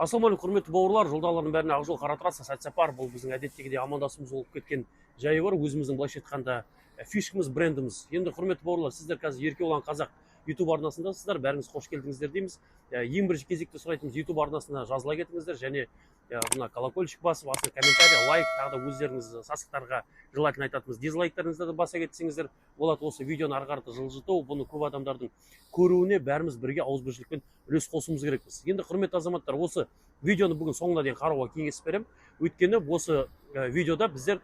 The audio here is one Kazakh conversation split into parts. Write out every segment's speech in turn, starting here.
Ассалаумағалейкум, құрметті бауырлар, жолдағылардың бәріне ақ жол қара трасса, сәт сапар. Бұл біздің әдеттегідей амандасуымыз болып кеткен жайы бар. Өзіміздің былайша айтқанда фишкіміз, брендіміз. Енді құрметті бауырлар, сіздер қазір Еркебұлан қазақ YouTube арнасындасыздар. Бәріңіз қош келдіңіздер дейміз. Ең бірінші кезекте сұрайтынымыз YouTube арнасына жазыла кетіңіздер және мына колокольчик басып, астына комментарий, лайк, тағы да өздеріңіз сасықтарға желательно айтатынымыз дизлайктарыңызды да баса кетсеңіздер болады. Осы видеоны ары қарата жылжыту, бұны көп адамдардың көруіне бәріміз бірге ауызбіршілікпен үлес қосуымыз керекпіз. Енді құрметті азаматтар, осы видеоны бүгін соңына дейін қарауға кеңес беремін. Өйткені осы видеода біздер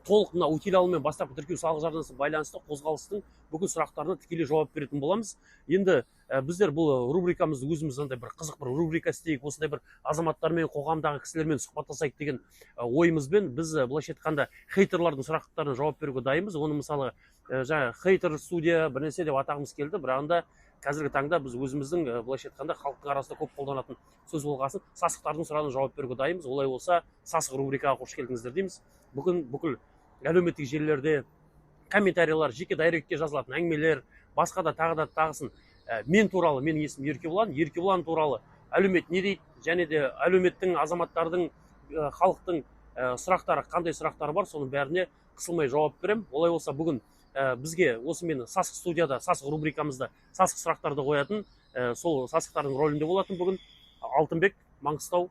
толық мына утилалымен бастапқы тіркеу салық жарнасы байланысты қозғалыстың бүкіл сұрақтарына тікелей жауап беретін боламыз. Енді біздер бұл рубрикамызды өзіміз бір қызық бір рубрика істейік, осындай бір азаматтармен, қоғамдағы кісілермен сұхбаттасайық деген ойымызбен біз былайша айтқанда хейтерлардың сұрақтарына жауап беруге дайынбыз. Оны мысалы жаңа хейтер студия бір нәрсе деп атағымыз келді, бірақ да қазіргі таңда біз өзіміздің былайша айтқанда халықтың арасында көп қолданатын сөз болғасын сасықтардың сұрағына жауап беруге дайынбыз. Олай болса, сасық рубрикаға қош келдіңіздер дейміз. Бүгін бүкіл әлеуметтік желілерде комментарийлар, жеке дайректке жазылатын әңгімелер, басқа да тағысын мен туралы, менің есімім Еркебұлан, Еркебұлан туралы әлеумет не дейді, және де әлеуметтің, азаматтардың, халықтың сұрақтары, қандай сұрақтары бар, соның бәріне қысылмай жауап беремін. Олай болса, бүгін бізге осы мен сасық студияда, сасық рубрикамызда сасық сұрақтарды қоятын, сол сасықтардың рөлінде болатын бүгін Алтынбек, Маңғыстау,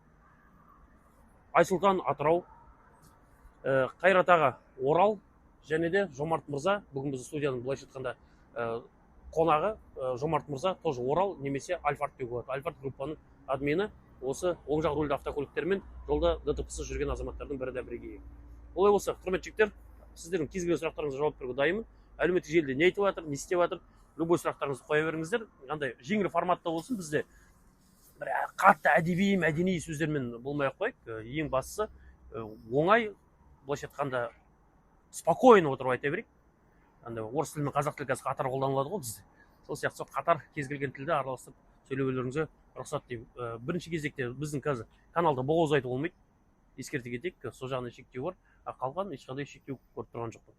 Айсұлтан, Атырау, Қайрат аға, Орал, және де Жомарт мырза, бүгін біздің студияның былайша айтқанда қонағы Жомарт мырза, тоже Орал, немесе Альфард деуге болады. Альфард группаның адмені, осы оң жақ рөлді автокөліктермен жолда ДТП-сіз жүрген азаматтардың бірі де бірегейі. Олай болса, құрметті жігіттер, сіздердің кез келген сұрақтарыңызға жауап беруге дайынмын. Әлеуметтік желіде не айтып жатыр, не істеп жатыр, любой сұрақтарыңызды қоя беріңіздер. Қандай жеңіл форматта болсын, бізде бір қатты әдеби, мәдени сөздермен болмай-ақ қояйық. Ең бастысы оңай, былайша айтқанда спокойно отырып айта берейік. Орыс тілі мен қазақ тілі қазір қатар қолданылады ғой бізде. Сол сияқты қатар кез келген тілде араластырып сөйлеулеріңізге рұқсат деймін. Бірінші кезекте біздің қазір каналда боғауыз айту болмайды. Ескерте кетейік, сол жағынан шектеу бар, қалған ешқандай шектеу көріп тұрған жоқпын.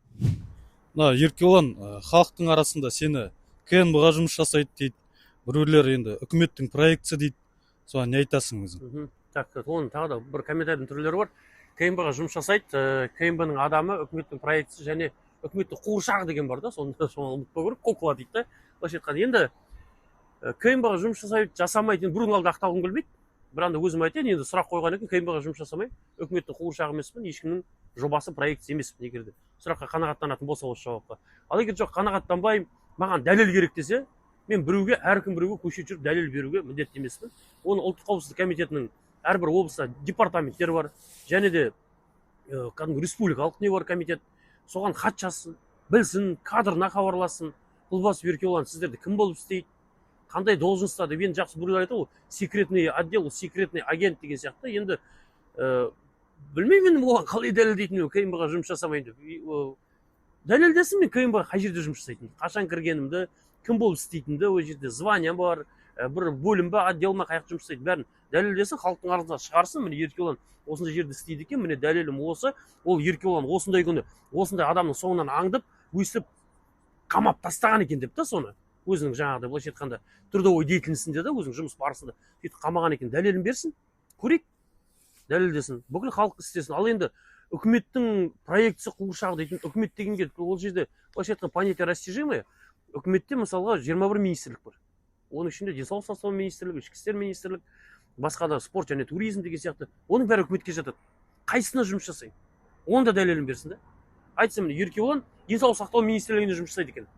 Еркебұлан, халықтың арасында сені КНБ-ға жұмыс жасайды дейді, біреулер енді үкіметтің проектісі дейді. Соған не айтасың өзің? Так, оның тағы да бір комментарийдің түрлері бар. КНБ-ға жұмыс жасайды, КНБ-ның адамы, үкіметтің проектісі және үкіметтің қуыршағы деген бар да, соны ұмытпау керек, кокла дейді да. Былайша айтқанда, енді КНБ-ға жұмыс жасайды, жасамайды, біреудің алдында ақталғым келмейді. Бірақ та өзім айтайын, енді сұрақ қойған екен, КНБ-ға жұмыс жасамай, үкіметтің қуыршағы емеспін, ешкімнің жобасы, проектісі емеспін, егер де сұраққа қанағаттанатын болса осы жауапқа. Ал егер жоқ, қанағаттанбаймын, маған дәлел керек десе, мен біреуге, әркім біреуге көше жүріп дәлел беруге міндетті емеспін. Оны ұлттық қауіпсіздік комитетінің әрбір облыста департаменттер бар, және де кәдімгі республикалық не бар комитет. Соған хат жазсын, білсін, кадрына хабарласын. Бұл басып Еркебұлан сіздерді кім болып істейді, қандай должностьта деп енді жақсы біреулер айтады, ол секретный отдел, секретный агент деген сияқты. Енді білмеймін оған қалай дәлелдейтін, КНБ-ға жұмыс жасамайын деп. Дәлелдесін, мен КНБ-ға қай жерде жұмыс жасайтын, қашан кіргенімді, кім болып істейтінді, ол жерде звание бар, бір бөлім ба, отдел ма, қай жақта жұмыс істейді, бәрін дәлелдесін, халықтың арасында шығарсын. Міне Еркебұлан осындай жерде істейді екен, міне дәлелім осы. Ол Еркебұлан осындай күні осындай адамның соңынан аңдып, өйстіп қамап тастаған екен деп та, соны өзінің жаңағыдай былайша айтқанда трудовой деятельностінде да, өзінің жұмыс барысында сөйтіп қамаған екен. Дәлелін берсін, көрейік, дәлелдесін, бүкіл халық істесін. Ал енді үкіметтің проектісі қуыршағы дейтін, үкімет дегенге ол жерде былайша айтқан понятие растяжимое. Үкіметте мысалға 21 министрлік бар. Оның ішінде денсаулық сақтау министрлігі, ішкі істер министрлігі, басқа да спорт және туризм деген сияқты. Оның бәрі үкіметке жатады. Қайсысына жұмыс жасайды? Оны да дәлелін берсін да. Айтсам, міне Еркебұлан денсаулық сақтау министрлігіне жұмыс жасайды екен.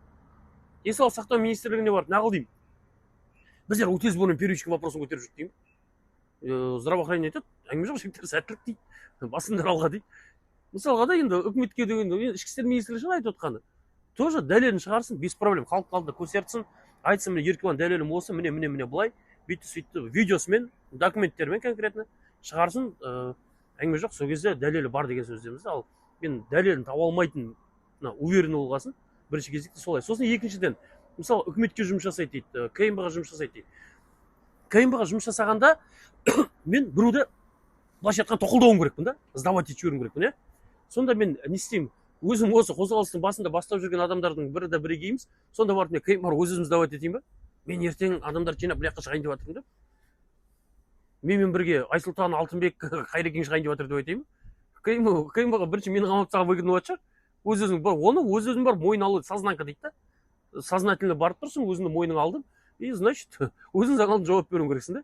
Денсаулық сақтау министрлігіне барып нағыл деймін. Біздер утилизборный первичный вопросын көтеріп жүрдік деймін. Здравоохранение айтады, әңгіме жоқ, жігіттер сәттілік дейді, басыңдар алға дейді. Мысалға да енді үкіметке деген ішкі істер министрлігі шығар айтып отқаны. Тоже дәлелін шығарсын, без проблем, халық алдында көрсетсін. Айтсын, міне Еркебұлан дәлелім осы, міне былай, бүйтті сөйтті, видеосымен, документтермен конкретно шығарсын. Әңгіме жоқ, сол кезде дәлелі бар деген сөздеміз. Ал мен дәлелін таба алмайтын, уверен болғасын, бірінші кезекте солай. Сосын екіншіден, мысалы үкіметке жұмыс жасайды дейді, КНБ-ға жұмыс жасайды дейді. КНБ-ға жұмыс жасағанда мен біреуді былайша айтқан тоқылдауым керекпін да, сдавать етіп жіберуім керекпін, сонда мен не істеймін? Өзім осы қозғалыстың басында бастап жүрген адамдардың бірі де бірегейміз. Сонда барып мен КНБ-ға өзіміз сдавать етейін ба? Мен ертең адамдар жинап бұл жаққа шығайын деп жатырмын деп. менімен бірге Айсұлтан Алтынбек Қайрекен шығайын деп жатыр деп айтайын. КМБ-ға бірінші мені қамап тастаған выгодно болатын шығар. Өз-өзің бар, оны өз-өзің бар мойын алу, сознанка дейді да. Сознательно барып тұрсың, өзіңді мойның алдың. И, значит, өзің саған жауап беруің керексің да.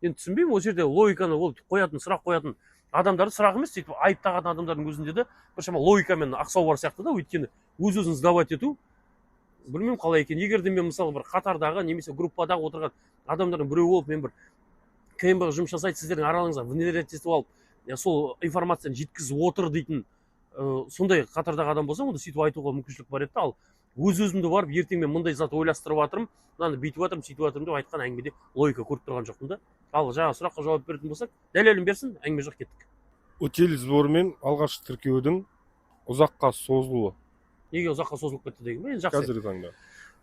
Енді түсінбеймін, ол жерде логиканы, ол қоятын, сұрақ қоятын адамдарды сұрақ емес, сөйтіп айыптаған адамдардың өзінде де біршама логикамен ақсау бар сияқты да, өйткені өз-өзін сдавать ету, білмеймін қалай екен. Егер де мен мысалы бір қатардағы немесе группадағы отырған адамдардың біреуі болып, мен бір КМБ-ға жұмыс жасайды, сіздердің араларыңызға внедрять етіп алып, сол информацияны жеткізіп отыр дейтін сондай қатардағы адам болсам, онда сөйтіп айтуға мүмкіншілік бар еді. Ал өз-өзімді барып, ертең мен мындай зат ойластырып жатырмын, мынаны бүйтіп жатырмын, сөйтіп жатырмын деп айтқан әңгімеде логика көріп тұрған жоқпын да. Ал жаңа сұраққа жауап беретін болсақ, дәлелін берсін, әңгіме жоқ, кеттік. Утиль сборымен алғашқы тіркеудің ұзаққа созылуы. Неге ұзаққа созылып кетті деген бе? Жақсы. Қазіргі таңда.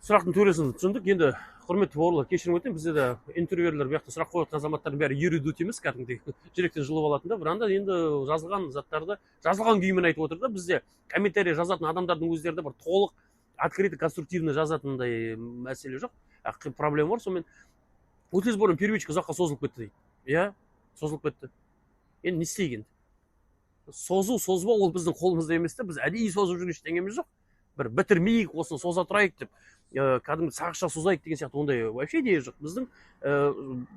Сұрақтың төресін түсіндік. Енді құрметті бауырлар, кешірім өтінемін, бізде де интервьюерлер бұяқта сұрақ қойған азаматтардың бәрі ерудут емес, кәдімгідей жүректен жылып алатын да. Бірақ енді жазылған заттарды жазылған күйімен айтып отыр да. Бізде комментарий жазатын адамдардың өздері де бір толық открытый конструктивно жазатындай мәселе жоқ. Проблема бар. Сонымен утиль сборының первичка ұзаққа созылып кетті дейді. Иә, созылып кетті. Енді не істейік енді? Созу, созбау ол біздің қолымызда емес та. Біз әдейі созып жүрген ештеңеміз жоқ. Бір бітірмейік, осыны соза тұрайық деп, кәдімгі сағызша созайық деген сияқты ондай вообще идея жоқ. Біздің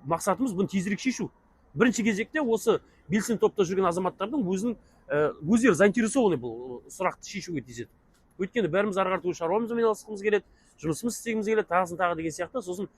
мақсатымыз бұны тезірек шешу. Бірінші кезекте осы белсенді топта жүрген азаматтардың өздері заинтересованы бұл сұрақты шешуге тиіседі. Өйткені бәріміз ары қарата өз шаруамызбен айналысқымыз келеді, жұмысымыз істегіміз келеді, тағысын тағы деген сияқты. Сосын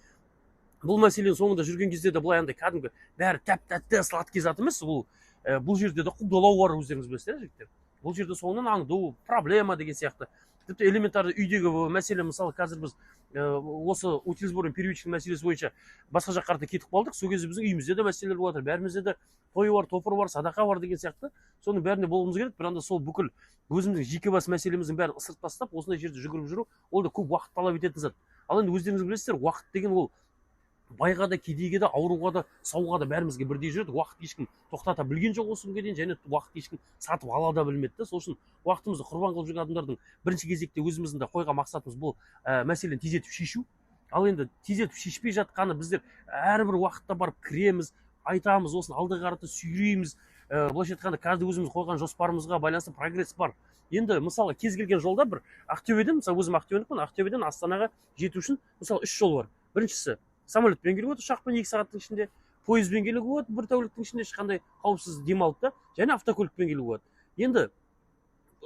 бұл мәселенің соңында жүрген кезде де былай андай кәдімгі бәрі тәп-тәтті сладкий зат емес, бұл жерде де құлдалау бар, өздеріңіз білесіздер, жігіттер. Бұл жерде соңынан аңду, проблема деген сияқты. Тіпті элементарный үйдегі мәселе, мысалы қазір біз осы утиль сборының первичный мәселесі бойынша басқа жаққа кетіп қалдық. Сол кезде біздің үйімізде де мәселелер болады, бәрімізде де той бар, топыр бар, садақа бар деген сияқты. Соның бәріне болуымыз керек. Бірақ сол бүкіл өзіміздің жеке бас мәселеміздің бәрін ысырып тастап, осындай жерде жүгіріп жүру, ол да көп уақыт талап ететін зат. Ал енді өздеріңіз білесіздер, уақыт деген ол байға да, кедейге де, ауруға да, сауға да бәрімізге бірдей жүреді. Уақыт ешкім тоқтата білген жоқ осы күнге дейін, және уақыт ешкім сатып ала да білмеді. Сол үшін уақытымызды құрбан қылып жүрген адамдардың бірінші кезекте өзіміздің де қойған мақсатымыз бұл мәселені тездетіп шешу. Ал енді тездетіп шешпей жатқаны біздер әрбір уақытта барып кіреміз, айтамыз, осыны алдыға қарата сүйрейміз. Былайша айтқанда каждый өзіміз қойған жоспарымызға байланысты прогресс бар. Енді мысалы кез келген жолда бір Ақтөбеден, мысалы өзім Ақтөбедікпін, Ақтөбеден Астанаға жету үшін мысалы 3 жол бар. Біріншісі самолетпен келуге болады, ұшақпен 2 сағаттың ішінде, пойызбен келуге болады, 1 тәуліктің ішінде ешқандай қауіпсіз демалып та, және автокөлікпен келуге болады. Енді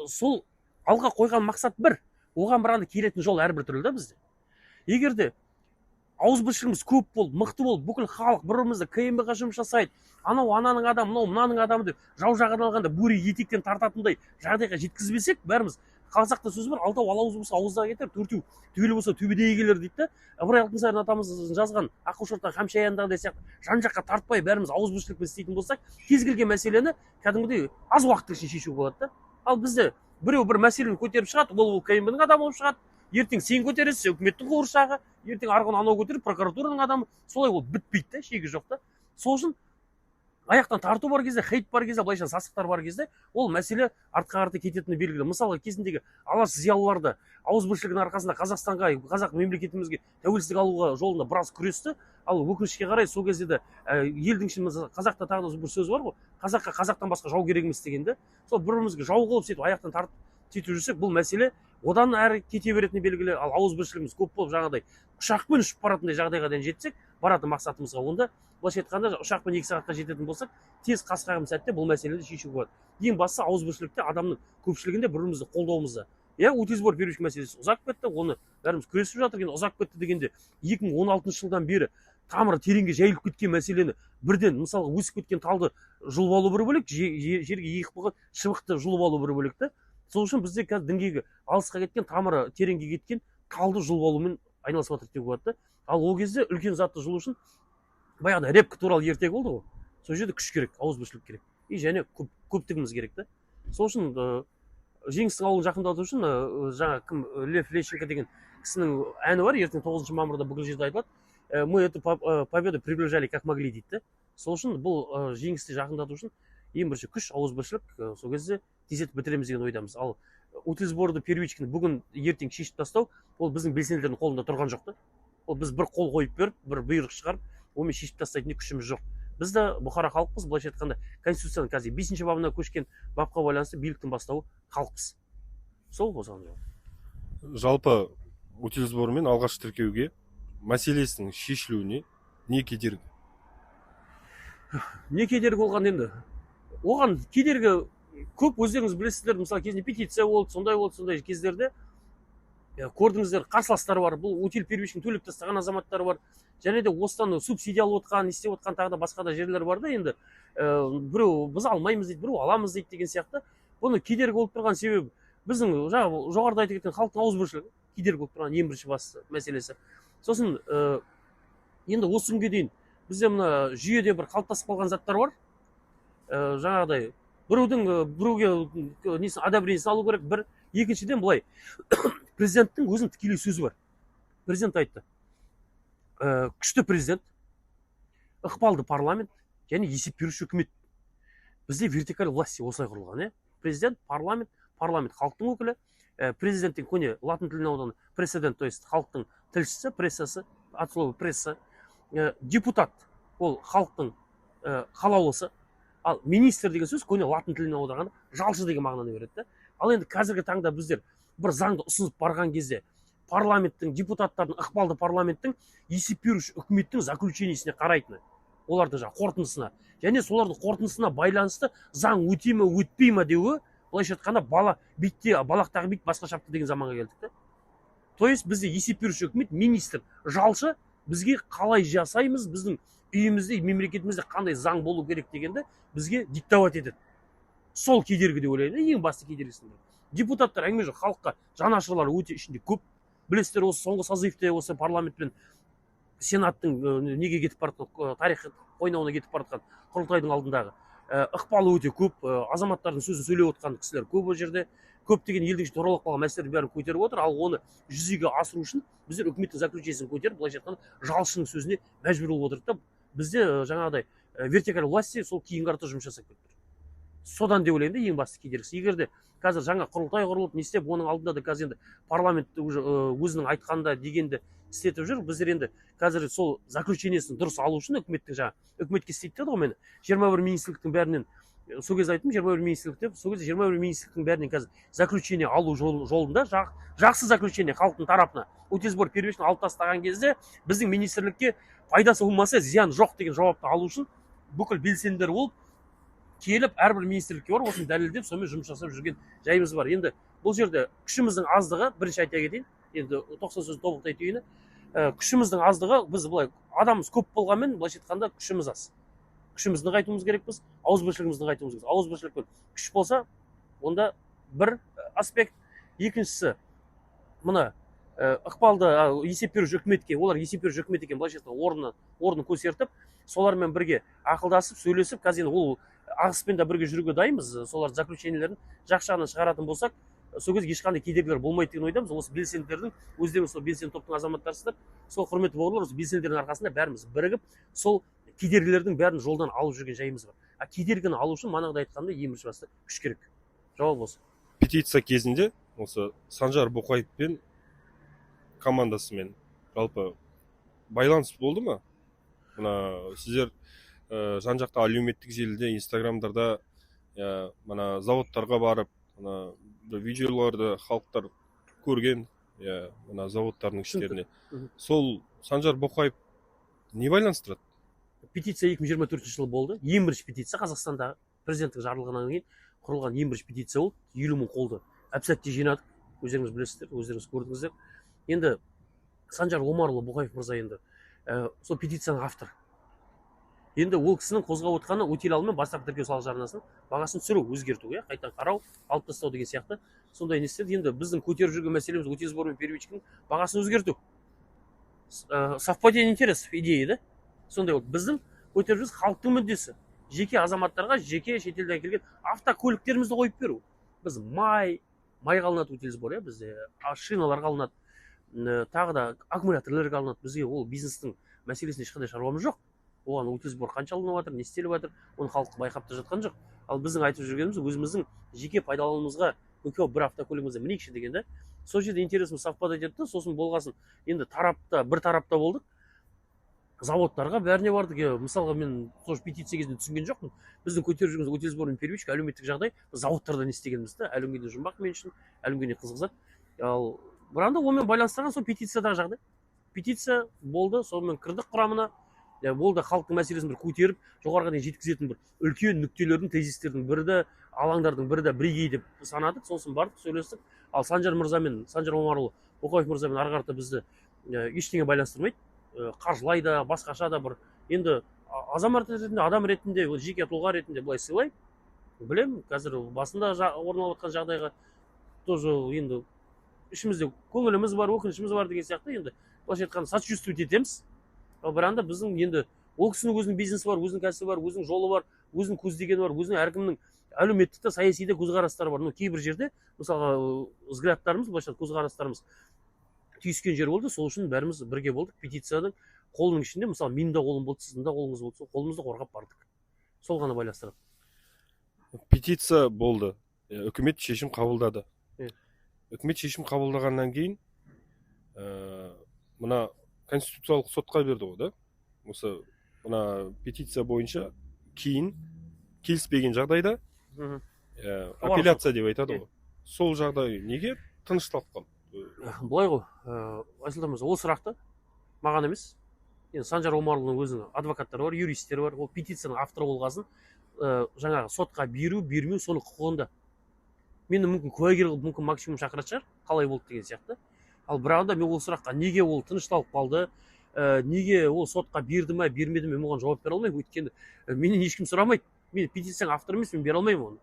сол алға қойған мақсат бір, оған барғанда келетін жол әрбір түрлі да бізде. Егер де ауызбіршілігіміз көп болып, мықты болып, бүкіл халық бір-бірімізді КМБ-ға жұмыс жасайды, анау ананың адамы, мынау мынаның адамы деп жау жағадан алғанда бүре етектен тартатындай жағдайға жеткізбесек, бәріміз қазақта сөз бар, алтау алауыз болса ауызда кетер, төртеу төбелі болса төбедегі келер дейді да. Ыбырай Алтынсарин атамыз жазған Аққошқарда қамшаяндағы сияқты жан-жаққа тартпай бәріміз ауызбіршілікпен істейтін болсақ, кез келген мәселені кәдімгідей аз уақыттың ішінде шешуге болады да. Ал бізде біреу бір мәселені көтеріп шығады, ол КМБ-ның адамы болып шығады. Ертең сен көтересің, үкіметтің қуыршағы, ертең арғын анау көтеріп прокуратураның адамы. Солай ол бітпейді да, шегі жоқ та. Сол үшін аяқтан тарту бар кезде, хейт бар кезде, былайша сасықтар бар кезде, ол мәселе артқа қарата кететіні белгілі. Мысалы кезіндегі алаш зиялыларды ауызбіршілігінің арқасында Қазақстанға, қазақ мемлекетімізге тәуелсіздік алуға жолында біраз күресті. Ал өкінішке қарай сол кезде де елдің ішінде қазақта тағы да бір сөз бар ғой, қазаққа қазақтан басқа жау керек емес дегенде. Сол бір-бірімізге жау қылып сөйтіп аяқтан тартып сөйтіп жүрсек, бұл мәселе одан әрі кете беретіні белгілі. Ал ауызбіршілігіміз көп болып жаңағыдай ұшақпен ұшып баратындай жағдайға дейін жетсек, баратын мақсатымызға, онда былайша айтқанда ұшақпен 2 сағатқа жететін болсақ, тез қасқайған сәтте бұл мәселені шешуге болады. Ең бастысы ауызбіршілікте адамның көпшілігінде бір-бірімізді қолдауымызда. Иә, утиль сбор первичный мәселесі ұзақ кетті, оны бәріміз күресіп жатыр. Енді ұзақ кетті дегенде 2016 жылдан бері тамыры тереңге жайылып кеткен мәселені бірден, мысалы өсіп кеткен талды жұлып алу бір бөлек, жерге егіп қойған шыбықты жұлып алу бір бөлек та. Сол үшін бізде қазір діңгегі алысқа кеткен, тамыры тереңге кеткен талды жұлып алумен айналысып жатыр деуге болады. Ал ол кезде үлкен затты жұлу үшін баяғыда репка туралы ертегі болды ғой. Сол жерде күш керек, ауызбіршілік керек. И және көптігіміз керек та. Сол үшін жеңістің ауылын жақындату үшін жаңа кім Лев Лещенко деген кісінің әні бар, ертең 9 мамырда бүкіл жерде айтылады. Мы эту победу приближали как могли дейді. Сол үшін бұл жеңісті жақындату үшін ең бірінші күш, ауызбіршілік, сол кезде тездетіп бітіреміз деген ойдамыз. Ал утиль сборды первичканы бүгін ертең шешіп тастау, ол біздің белсенділердің қолында тұрған жоқ та. Ол біз бір қол қойып беріп, бір бұйрық шығарып, онымен шешіп тастайтын күшіміз жоқ. біз де бұқара халықпыз, былайша айтқанда конституцияның қазір 5-ші бабына көшкен бапқа байланысты биліктің бастауы халықпыз. Сол осыған жауап. Жалпы утил сборы мен алғашқы тіркеуге мәселесінің шешілуіне не кедергі? Не кедергі болған енді? Оған кедергі көп, өздеріңіз білесіздер, мысалы кезінде петиция болды, сондай кездерде көрдіңіздер, қарсыластар бар, бұл утил первичный төлеп тастаған азаматтар бар, және де осыдан субсидия алып отқан, істеп отқан тағы да басқа да жерлер бар да. Енді біреу біз алмаймыз дейді, біреу аламыз дейді деген сияқты. Бұны кедергі болып тұрған себебі біздің жоғарыда айтып кеткен халықтың ауызбіршілігі кедергі болып тұрған ең бірінші басты мәселесі. Сосын енді осы күнге дейін бізде мына жүйеде бір қалыптасып қалған заттар бар. Жаңағыдай біреуге несін одобрениесін алу керек, бір. Екіншіден былай, президенттің өзінің тікелей сөзі бар. Президент айтты, күшті президент, ықпалды парламент және есеп беруші үкімет. Бізде вертикаль власти осылай құрылған. Президент, парламент халықтың өкілі, президенттің көне латын тіліне аударған прецедент, то есть халықтың тілшісі, прессасы, от слова пресса, депутат, ол халықтың қалаулысы, ал министр деген сөз көне латын тіліне аударғанда жалшы деген мағынаны береді. Ал енді қазіргі таңда біздер бір заңды ұсынып барған кезде парламенттің, депутаттардың, ықпалды парламенттің есеп беруші үкіметтің заключениесіне қарайтыны, олардың қорытындысына, және солардың қорытындысына байланысты заң өте ме, өтпей ме деуі, былайша айтқанда балақтағы бит басқа шапты деген заманға келдік. То есть бізде есеп беруші үкімет, министр, жалшы бізге қалай жасаймыз, біздің үйімізде, мемлекетімізде қандай заң болу керек дегенді бізге диктовать етеді. Сол кедергі деп ойлаймын, ең басты кедергісінде. Депутаттар әңгіме жоқ, халыққа жанашырлары өте ішінде көп. Білесіздер, осы соңғы созывте осы парламент пен сенаттың неге кетіп баратқан, тарих қойнауына кетіп баратқан құрылтайдың алдындағы ықпалы өте көп, азаматтардың сөзін сөйлеп отқан кісілер көп ол жерде. Көптеген елдің ішінде туралап қалған мәселелерді бәрін көтеріп отыр, ал оны жүзеге асыру үшін біздер үкіметтің заключениесін көтеріп, былайша айтқанда жалшының сөзіне мәжбүр болып отырдық та. Бізде жаңағыдай вертикаль власти сол кейінгі арты жұмыс жасап кетті. Содан деп ойлаймын да, ең басты кедергісі. Егер де қазір жаңа құрылтай құрылып, не істеп, оның алдында да қазір енді парламент өзінің айтқанда дегенді істетіп жүр. Біздер енді қазір сол заключениесін дұрыс алу үшін үкіметке істейді ғой мені. 21 министрліктің бәрінен, сол кезде айттым 21 министрлік деп, сол кезде 21 министрліктің бәрінен қазір заключение алу жолында жақсы заключение халықтың тарапына утил сбор первичный алып тастаған кезде біздің министрлікке пайдасы болмаса зиян жоқ деген жауапты алу үшін бүкіл белсенділер болып келіп әрбір министрлікке барып осыны дәлелдеп сонымен жұмыс жасап жүрген жайымыз бар. Енді бұл жерде күшіміздің аздығы, бірінші айта кетейін, енді 90 сөз тобықтай түйіні, күшіміздің аздығы, біз былай адамымыз көп болғанмен былайша айтқанда күшіміз аз. Күшімізді нығайтуымыз керекпіз, ауызбіршілігімізді нығайтуымыз керек. Ауызбіршілік күш болса, онда бір аспект. Екіншісі, мына ықпалды есеп беруші үкіметке, олар есеп беруші үкімет екен, былайша айтқанда орнын көрсетіп, солармен бірге ақылдасып, сөйлесіп, қазір ол ағыспен де бірге жүруге дайынбыз. Солар заключениелерін жақсы жағынан шығаратын болсақ, сол кезде ешқандай кедергілер болмайды деген ойдамыз. Осы белсенділердің, өздеріңіз сол белсенді топтың азаматтарысыздар, сол құрметті бауырлар, осы белсенділердің арқасында бәріміз бірігіп, сол кедергілердің бәрін жолдан алып жүрген жайымыз бар. Кедергіні алу үшін манағыдай айтқанда ең бірінші басты күш керек. Жауап осы. Петиция кезінде осы Санжар Боқаев пен командасымен жалпы байланыс болды ма? Мына сіздер жан жақта әлеуметтік желіде, инстаграмдарда мына заводтарға барып, мына видеоларды халықтар көрген, мына заводтардың іштеріне. Сол Санжар Боқаев не байланыстырады? Петиция 2024 жылы болды. Ең бірінші петиция Қазақстанда президенттің жарлығынан кейін құрылған ең бірінші петиция болды. 50 мың қолды әп-сәтте жинадық. Өздеріңіз білесіздер, өздеріңіз көрдіңіздер. Енді Санжар Омарұлы Боқаев мырза енді сол петицияның авторы. Енді ол кісінің қозғап отқаны утил алу мен бастапқы тіркеу салық жарнасын бағасын түсіру, өзгерту, қайтадан қарау, алып тастау деген сияқты сондай не істеді. Енді біздің көтеріп жүрген мәселеміз утил сбор мен первичкінің бағасын өзгерту. Совпадение интересов идея, да? Сондай біздің көтеріп жүрген халықтың мүддесі. Жеке азаматтарға, жеке шетелден келген автокөліктерімізді қойып беру. Біз май алынады утил сбор, бізде шиналарға алынады, тағы да аккумуляторларға алынады. Бізге ол бизнестің мәселесіне ешқандай шаруамыз жоқ. Оған утил сбор қанша алынып жатыр, не істеліп жатыр, оны халық байқап та жатқан жоқ. Ал біздің айтып жүргеніміз өзіміздің жеке пайдалануымызға көкеу бір автокөлігімізді мінейікші дегенде, сол жерде интересіміз совпадать етті. Сосын болғасын енді бір тарапта болдық. заводтарға бәріне бардық. Мысалға мен тоже петиция кезінде түсінген жоқпын. Біздің көтеріп жүрген утилизборный первичка әлеуметтік жағдай заводтардан естігенбіз да. Әлеуметтік жұмбақ мен үшін, әлеуметтік қызықсат. Ал біранда онымен байланыстырған сол петициядағы жағдай. Петиция болды, сонымен кірдік құрамына. Болды, халықтың мәселесін бір көтеріп, жоғарыға дейін жеткізетін бір үлкен нүктелердің, тезистердің бірі де, алаңдардың бірі де бірегей деп санадық. Сосын бардық, сөйлестік. Ал Санжар Омарұлы Боқаев мырзамен ары қарата бізді ештеңе байланыстырмайды. Қаржылайды, басқаша да бір енді азамат ретінде, адам ретінде, жеке тұлға ретінде былай сыйлай. Білем, қазір басында орын алып жатқан жағдайға тоже енді ішімізде көңіліміз бар, өкінішіміз бар деген сияқты енді былайша айтқанда сочувствовать етеміз. Ал біранда біздің енді ол кісінің өзінің бизнесі бар, өзінің кәсібі бар, өзінің жолы бар, өзінің көздегені бар, өзінің әркімнің әлеуметтік те саяси де көзқарастары бар. Кейбір жерде мысалға взглядтарымыз, былайша көзқарастарымыз түйіскен жер болды. Сол үшін бәріміз бірге болдық. Петицияның қолының ішінде, мысалы, менің де қолым болды, сіздің де қолыңыз болды, сол қолымызды қорғап бардық. Сол ғана байланыстырады. Петиция болды. Үкімет шешім қабылдады. Үкімет шешім қабылдағаннан кейін мына конституциялық сотқа берді ғой, да? Осы мына петиция бойынша кейін келіспеген жағдайда апелляция деп айтады ғой. Сол жағдай неге тынышталып қалды? Былай ғой, Айсұлтан мырза, ол сұрақты маған емес, енді Санжар Омарұлының өзінің адвокаттары бар, юристтері бар. Ол петицияның авторы болғасын жаңағы сотқа беру, бермеу соның құқығында. Мені мүмкін куәгер қылып, мүмкін максимум шақыратын шығар, қалай болды деген сияқты. Ал бірағында мен ол сұраққа неге ол тынышталып қалды, неге ол сотқа берді ме, бермеді ме, мен оған жауап бере алмаймын. Өйткені менен ешкім сұрамайды. Мен петицияның авторы емес, мен бере алмаймын оны.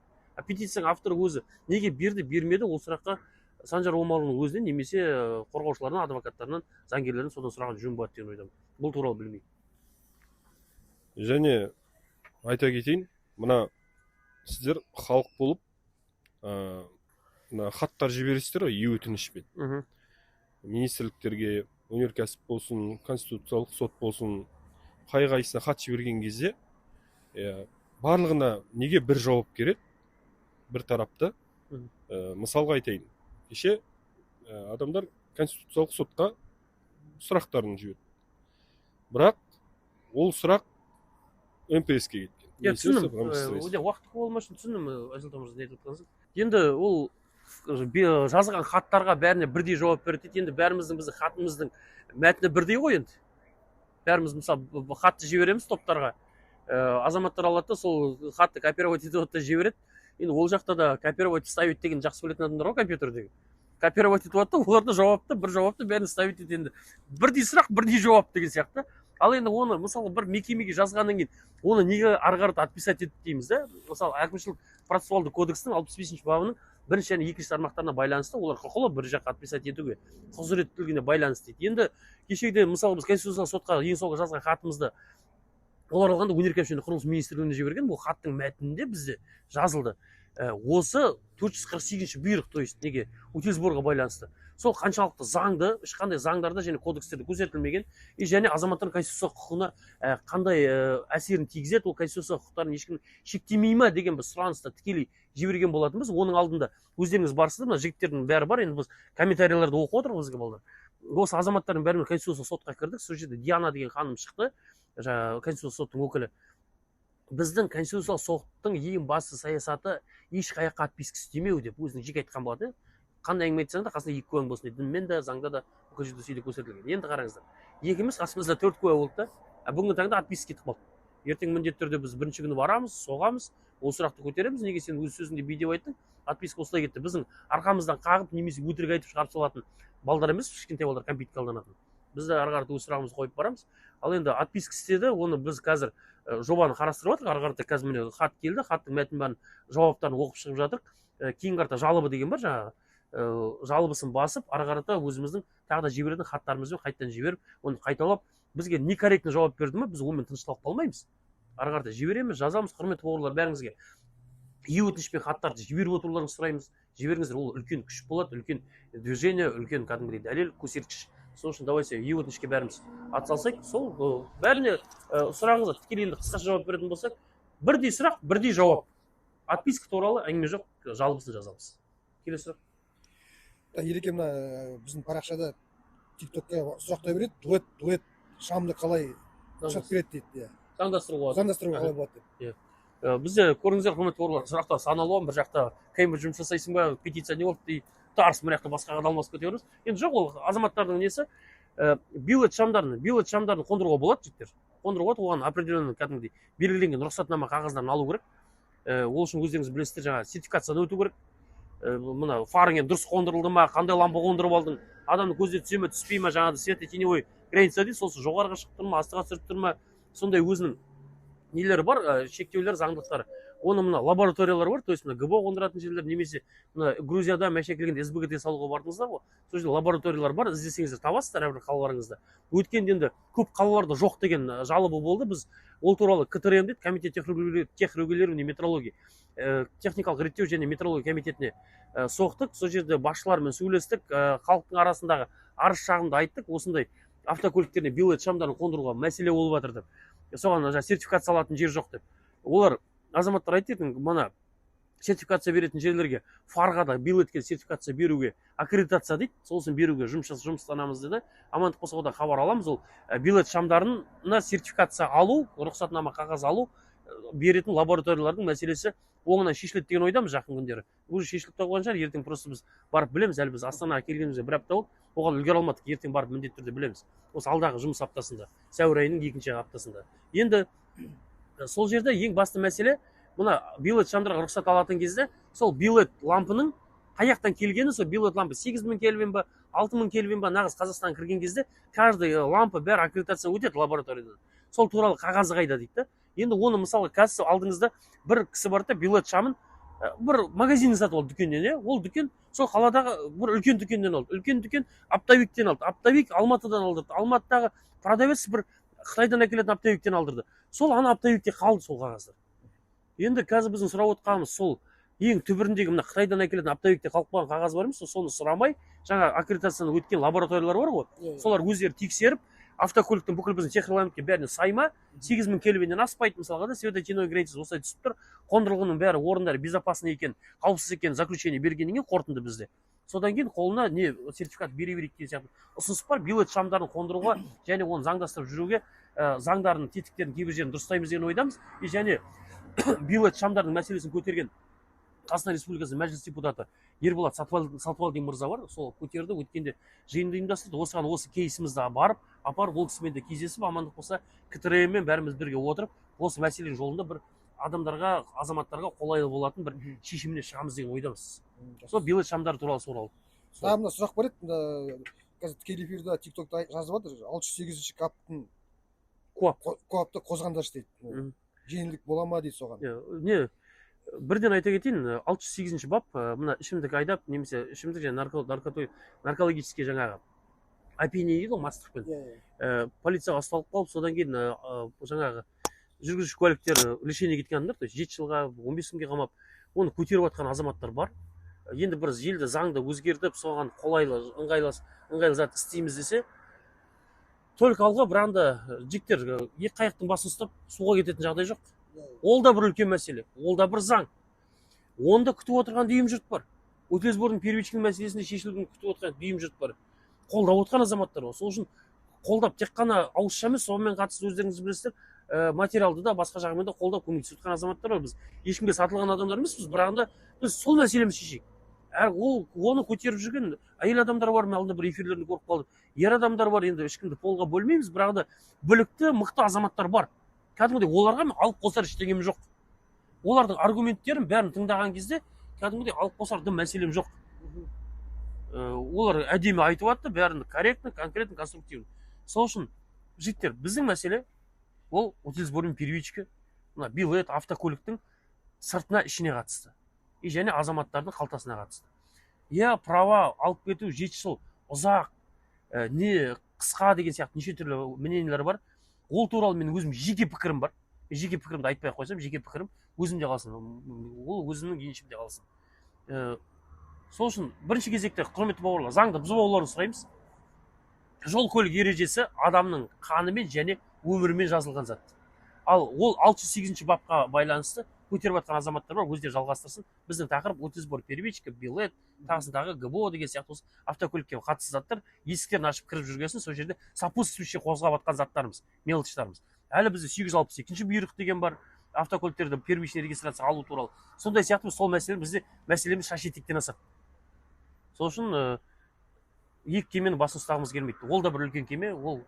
Петицияның авторы өзі неге берді, бермеді, ол сұраққа Санжар Омарұлының өзінен немесе қорғаушыларынан, адвокаттарынан, заңгерлерінен содан сұраған жөн болады деген ойдамын. Бұл туралы білмеймін. Және айта кетейін, мына сіздер халық болып хаттар жібересіздер ғой, өтінішпен. Министрліктерге, өнеркәсіп болсын, конституциялық сот болсын, қай-қайсына хат жіберген кезде барлығына неге бір жауап керек, бір тарапты. Мысалға айтайын, кеше адамдар конституциялық сотқа сұрақтарын жіберді. Бірақ ол сұрақ МПС-ке кеткен. Түсіндім, уақыт болмас үшін түсіндім, Айсұлтан мырза не айтып отырғаныңызды. Енді ол жазған хаттарға бәріне бірдей жауап береді. Енді бәріміздің біздің хатымыздың мәтіні бірдей ғой енді. Бәріміз мысалы хатты жібереміз топтарға. Азаматтар алады да сол хатты копировать етіп жібереді. Енді ол жақта да копировать ставить деген жақсы білетін адамдар ғой компьютердегі. Копировать етіп отты, оларды жауапты, бір жауапты бәрін ставить етеді. Енді бірдей сұрақ, бірдей жауап деген сияқты. Ал енді оны мысалы бір мекемеге жазғаннан кейін оны неге ары қарата отписать етіп дейміз да? Мысалы әкімшілік процессуалдық кодекстің 65-ші бабының 1-ші және 2-ші тармақтарына байланысты олар құқылы бір жаққа отписать етуге, құзыреттілігіне байланысты дейді. Енді кешегіден мысалы біз конституциялық сотқа ең соңғы жазған хатымызды олар алғанда өнеркәсіп және құрылыс министрлігіне жіберген. Бұл хаттың мәтінінде бізде жазылды. Осы 448-ші бұйрық, то есть неге утилизборға байланысты. Сол қаншалықты заңды, ешқандай заңдарда және кодекстерде көрсетілмеген, және азаматтардың конституциялық құқығына қандай әсерін тигізеді, ол конституциялық құқықтарын ешкім шектемей ме деген біз сұраныста тікелей жіберген болатынбыз. Оның алдында өздеріңіз барсыздар, мына жігіттердің бәрі бар. Енді біз комментарийлерді оқып отырмыз бізге балдар. Осы азаматтардың бәрімен конституциялық сотқа кірдік. Сол жерде Диана деген ханым шықты, конституциялық соттың өкілі. Біздің конституциялық соттың ең басты саясаты ешқаяққа отписка істемеу деп өзінің жеке айтқан болады. Қандай әңгіме айтсаң да қасында 2 куәң болсын дейді. Дінмен де, заңда да бүкіл жерде сөйлеп көрсетілген. Енді қараңыздар. Екеуміз қасымызда 4 куә болды да. Бүгінгі таңда отписка кетіп қалды. Ертең міндетті түрде біз бірінші күні барамыз, соғамыз, ол сұрақты көтереміз. Неге сен өз сөзіңде видео айттың? Отписка осылай кетті. Біздің арқамыздан қағып немесе өтірік айтып шығарып салатын балдар емес, кішкентай балдар компьютерге алданатын. Біз де ары қарата өз сұрағымызды қойып барамыз. Ал енді отписка істеді, оны біз қазір жобаны қарастырып жатырық. Ары қарата қазір міне хат келді, хаттың мәтінін бәрін жауаптарын оқып шығып жатырық. Кейін қарата жалобы деген бар, жаңағы жалобысын басып, ары қарата өзіміздің тағы да жіберетін хаттарымызбен қайтадан жіберіп, оны қайталап, бізге некорректно жауап берді ме, біз онымен тынышталып қалмаймыз. Ары қарата жібереміз, жазамыз. Құрметті бауырлар, бәріңізге өтінішпен хаттарды жіберіп отыруларыңызды сұраймыз. Жіберіңіздер, ол үлкен күш болады, үлкен движение, үлкен кәдімгідей дәлел, көрсеткіш. Сол үшін давайте өтінішке бәріміз атсалсақ, сол бәріне сұрағыңызға тікелей қысқаша жауап беретін болсақ, бірдей сұрақ, бірдей жауап. Отписка туралы әңгіме жоқ, жалобысын жазамыз. Келесі сұрақ. Ереке, мына біздің парақшада тиктокқа сұрақтар береді, дуэт шамды қалай рұқсат береді дейді. Иә. Заңдастыруға Заңдастыруға қалай болады деп. бізде көрдіңіздер құрметті бауырлар, сұрақтар сан алуан. Бір жақта кім жұмыс жасайсың ба, петиция не болды дейді, тарс мына жақта басқа алмасып кетеміз. Енді жоқ, ол азаматтардың несі. Билет шамдарын қондыруға болады жігіттер. Қондыруға болады, оған определенный кәдімгідей белгіленген рұқсатнама қағаздарын алу керек. Ол үшін өздеріңіз білесіздер, жаңа сертификациядан өту керек. Мына фарың дұрыс қондырылды ма, қандай лампа қондырып алдың, адамның көзіне түсе ме, түспей ма, жаңағы светотеневой граница дейді, сосын жоғарыға шығып тұр ма, астыға түсіріп тұр ма, сондай өзінің нелері бар, шектеулер, заңдылықтары. Оны мына лабораториялар бар, то есть мына ГБО қондыратын жерлер, немесе мына Грузияда мәшекелгенде СБГТ салуға бардыңыздар ғой. Сол жерде лабораториялар бар, іздесеңіздер табасыздар әрбір қалаларыңызда. Өткенде енді көп қалаларда жоқ деген жалобы болды. Біз ол туралы КТРМ дейді, комитет техрегулирования метрологии, техникалық реттеу және метрология комитетіне соқтық. Сол жерде басшылармен сөйлестік, халықтың арасындағы арыз шағымды айттық, осындай автокөліктеріне билет шамдарын қондыруға мәселе болып жатыр деп. Соған сертификация алатын жер жоқ деп. Олар азаматтар айтты, мына сертификация беретін жерлерге фарға да билетке сертификация беруге аккредитация дейді, сосын беруге жұмыстанамыз деді. Амандық болса одан хабар аламыз. Ол билет шамдарына сертификация алу, рұқсатнама қағаз алу беретін лабораториялардың мәселесі оңынан шешіледі деген ойдамыз жақын күндері. Уже шешіліп қойған шығар, ертең просто біз барып білеміз. Әлі біз Астанаға келгенімізде бір апта болды, оған үлгере алмадық. Ертең барып міндетті түрде білеміз. Осы алдағы жұмыс аптасында, сәуір айының 2-ші аптасында. Енді сол жерде ең басты мәселе, мына билет шамдарға рұқсат алатын кезде сол билет лампының қаяқтан келгені, сол билет лампы 8000 кельвин ба, 6000 кельвин ба, нағыз Қазақстанға кірген кезде каждый лампа бәрі аккредитация өтеді лабораториядан. Сол туралы қағазы қайда дейді. Енді оны мысалы қазір алдыңызда бір кісі бар да, билет шамын бір магазин сатып алды дүкеннен, ол дүкен сол қаладағы бір үлкен дүкеннен алды. Үлкен дүкен оптовиктен алды. Оптовик Алматыдан алдырды. Алматыдағы продавец бір Қытайдан әкелетін оптовиктен алдырды. Сол ана оптовикте қалды сол қағаздар. Енді қазір біздің сұрап отқанымыз сол ең түбіріндегі мына Қытайдан әкелетін оптовикте қалып қалған қағаз бар емес, соны сұрамай, жаңа аккредитациядан өткен лабораториялар бар ғой, солар өздері тексеріп, автокөліктің бүкіл біздің техрегламентке бәріне сайма, 8000 кельвиннен аспайды мысалға да, светотеневой границасы осылай түсіп тұр, қондырғының бәрі орындары безопасный екен, қауіпсіз екен заключение бергеннен кейін қорытынды бізде. Содан кейін қолына не сертификат бере берейік деген сияқты ұсыныс бар. Билет шамдарын қондыруға және оны заңдастырып жүруге заңдардың тетіктерін кейбір жерін дұрыстаймыз деген ойдамыз. Және билет шамдардың мәселесін көтерген Қазақстан Республикасының мәжіліс депутаты Ерболат Сатыбалдин мырза бар, сол көтерді, өткенде жиынды ұйымдастырды. Осыған осы кейсімізді апарып, ол кісімен де кездесіп, амандық болса КТРМ-мен бәріміз бірге отырып, осы мәселенің жолында бір адамдарға, азаматтарға қолайлы болатын бір шешіміне шығамыз деген ойдамыз. Сол билет шамдары туралы сұрау. Мына сұрақ бар еді, қазір тікелей эфирде TikTokта жазып жатыр, 608-ші каптың коапты қозғандашы дейді. Жеңілдік бола ма дейді соған. Бірден айта кетейін, 608-ші бап, мына ішімдік айдап, немесе ішімдік және наркологический жаңағы опьянение дейді ғой, мастықпен. Полицияға ұсталып қалып, содан кейін жаңағы жүргізуші куәліктер лишение кеткен адамдар, то есть 7 жылға, 15 күнге қамап, оны көтеріп жатқан азаматтар бар. Енді бір елді заңды өзгертіп, соған қолайлы, ыңғайлы зат істейміз десе, только алға бір анда жігіттер екі қайықтың басын ұстап суға кететін жағдай жоқ. Ол да бір үлкен мәселе, ол да бір заң. Онда күтіп отырған дүйім жұрт бар. Өтел сборының первичный мәселесінде шешілуін күтіп отырған дүйім жұрт бар. Қолдап отқан азаматтар бар. Сол үшін қолдап тек қана ауызша емес, сонымен қатысты өздеріңіз білесіздер, материалды да басқа жағымен де қолдап көмектесіп отқан азаматтар бар. Біз ешкімге сатылған адамдар емеспіз, бірақ біз сол мәселемізді шешейік. Оны көтеріп жүрген әйел адамдар бар, алдында бір эфирлерінде көріп қалдым. Ер адамдар бар, енді ешкімді полға бөлмейміз, бірақ білікті, мықты азаматтар бар. Кәдімгідей оларға алып қосар ештеңем жоқ. Олардың аргументтерін бәрін тыңдаған кезде кәдімгідей алып қосар мәселем жоқ. Олар әдемі айтып жатты, бәрін корректно, конкретно, конструктивно. Сол үшін жігіттер, біздің мәселе ол өтел сборымен первичка, мына билет, автокөліктің сыртына ішіне қатысты. Және азаматтардың қалтасына қатысты. Права алып кету 7 жыл ұзақ, не қысқа деген сияқты неше түрлі мнениелер бар. Ол туралы мен өзім жеке пікірім бар. Жеке пікірімді айтпай қойсам, жеке пікірім өзімде қалсын. Ол өзімнің еншімде қалсын. Сол үшін бірінші кезекте құрметті бауырлар, заңды бұзбауларын сұраймыз. Жол көлік ережесі адамның қанымен және өмірімен жазылған зат. Ал ол 608-ші бапқа байланысты көтеріп жатқан азаматтар бар, өздері жалғастырсын. Біздің тақырып утилизатор, первичка, билет, тағысын тағы ГБО деген сияқты осы автокөлікке қатысты заттар есіктерін ашып кіріп жүргесін, сол жерде сопутствующий қозғап жатқан заттарымыз, мелочтарымыз. Әлі бізде 862 бұйрық деген бар, автокөліктерді первичный регистрация алу туралы. Сондай сияқты сол мәселеміз шашетектен асады. Сол үшін екі кемені басын ұстағымыз келмейді. Ол да бір үлкен кеме, ол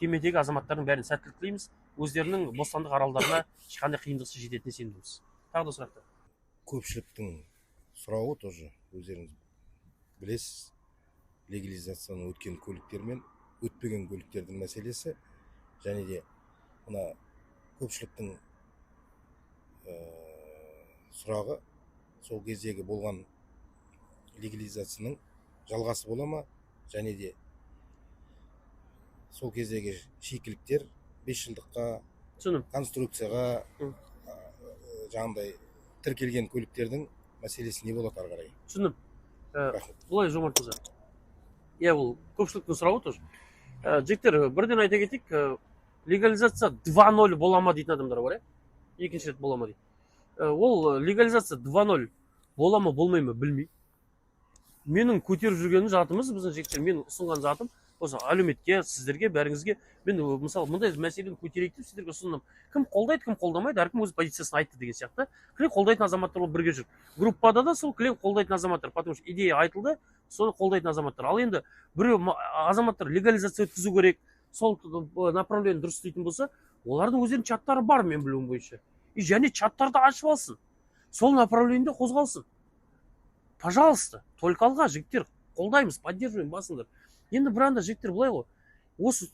кемедегі азаматтардың бәрін сәттілік тілейміз. Өздерінің бостандық аралдарына ешқандай қиындықсыз жететініне сенімдіміз. Тағы да сұрақтар. Көпшіліктің сұрауы тоже өздеріңіз білесіз, легализацияны өткен көліктер мен өтпеген көліктердің мәселесі, және де мына көпшіліктің сұрағы сол кездегі болған легализацияның жалғасы бола ма, және де сол кездегі шикіліктер 5 жылдыққа конструкцияға жаңағыдай тіркелген көліктердің мәселесі не болады ары қарай? Түсіндім. Бұлай Жомарт мырза. Иә, ол көпшіліктің сұрауы тоже. Жігіттер, бірден айта кетейік, легализация 2.0 бола ма дейтін адамдар бар, екінші рет бола ма дейді. Ол легализация 2.0 бола ма, болмай ма білмеймін. Менің көтеріп жүргенім затымыз, біздің жігіттер, мен ұсынған затым осы әлеуметке, сіздерге, бәріңізге мен мысалы мұндай мәселені көтерейік деп сіздерге ұсындым. Кім қолдайды, кім қолдамайды, әркім өз позициясын айтты деген сияқты. Кілең қолдайтын азаматтар ол бірге жүр. Группада да сол кілең қолдайтын азаматтар, потому что идея айтылды, соны қолдайтын азаматтар. Ал енді біреу азаматтар легализация өткізу керек, сол направление дұрыс істейтін болса, олардың өздерінің чаттары бар, мен білуім бойынша. И және чаттарды ашып алсын. Сол направлениеде қозғалсын. Пожалуйста, только алға, жігіттер, қолдаймыз, поддерживаем, басыңдар. Енді бір анда жігіттер былай ғой, осы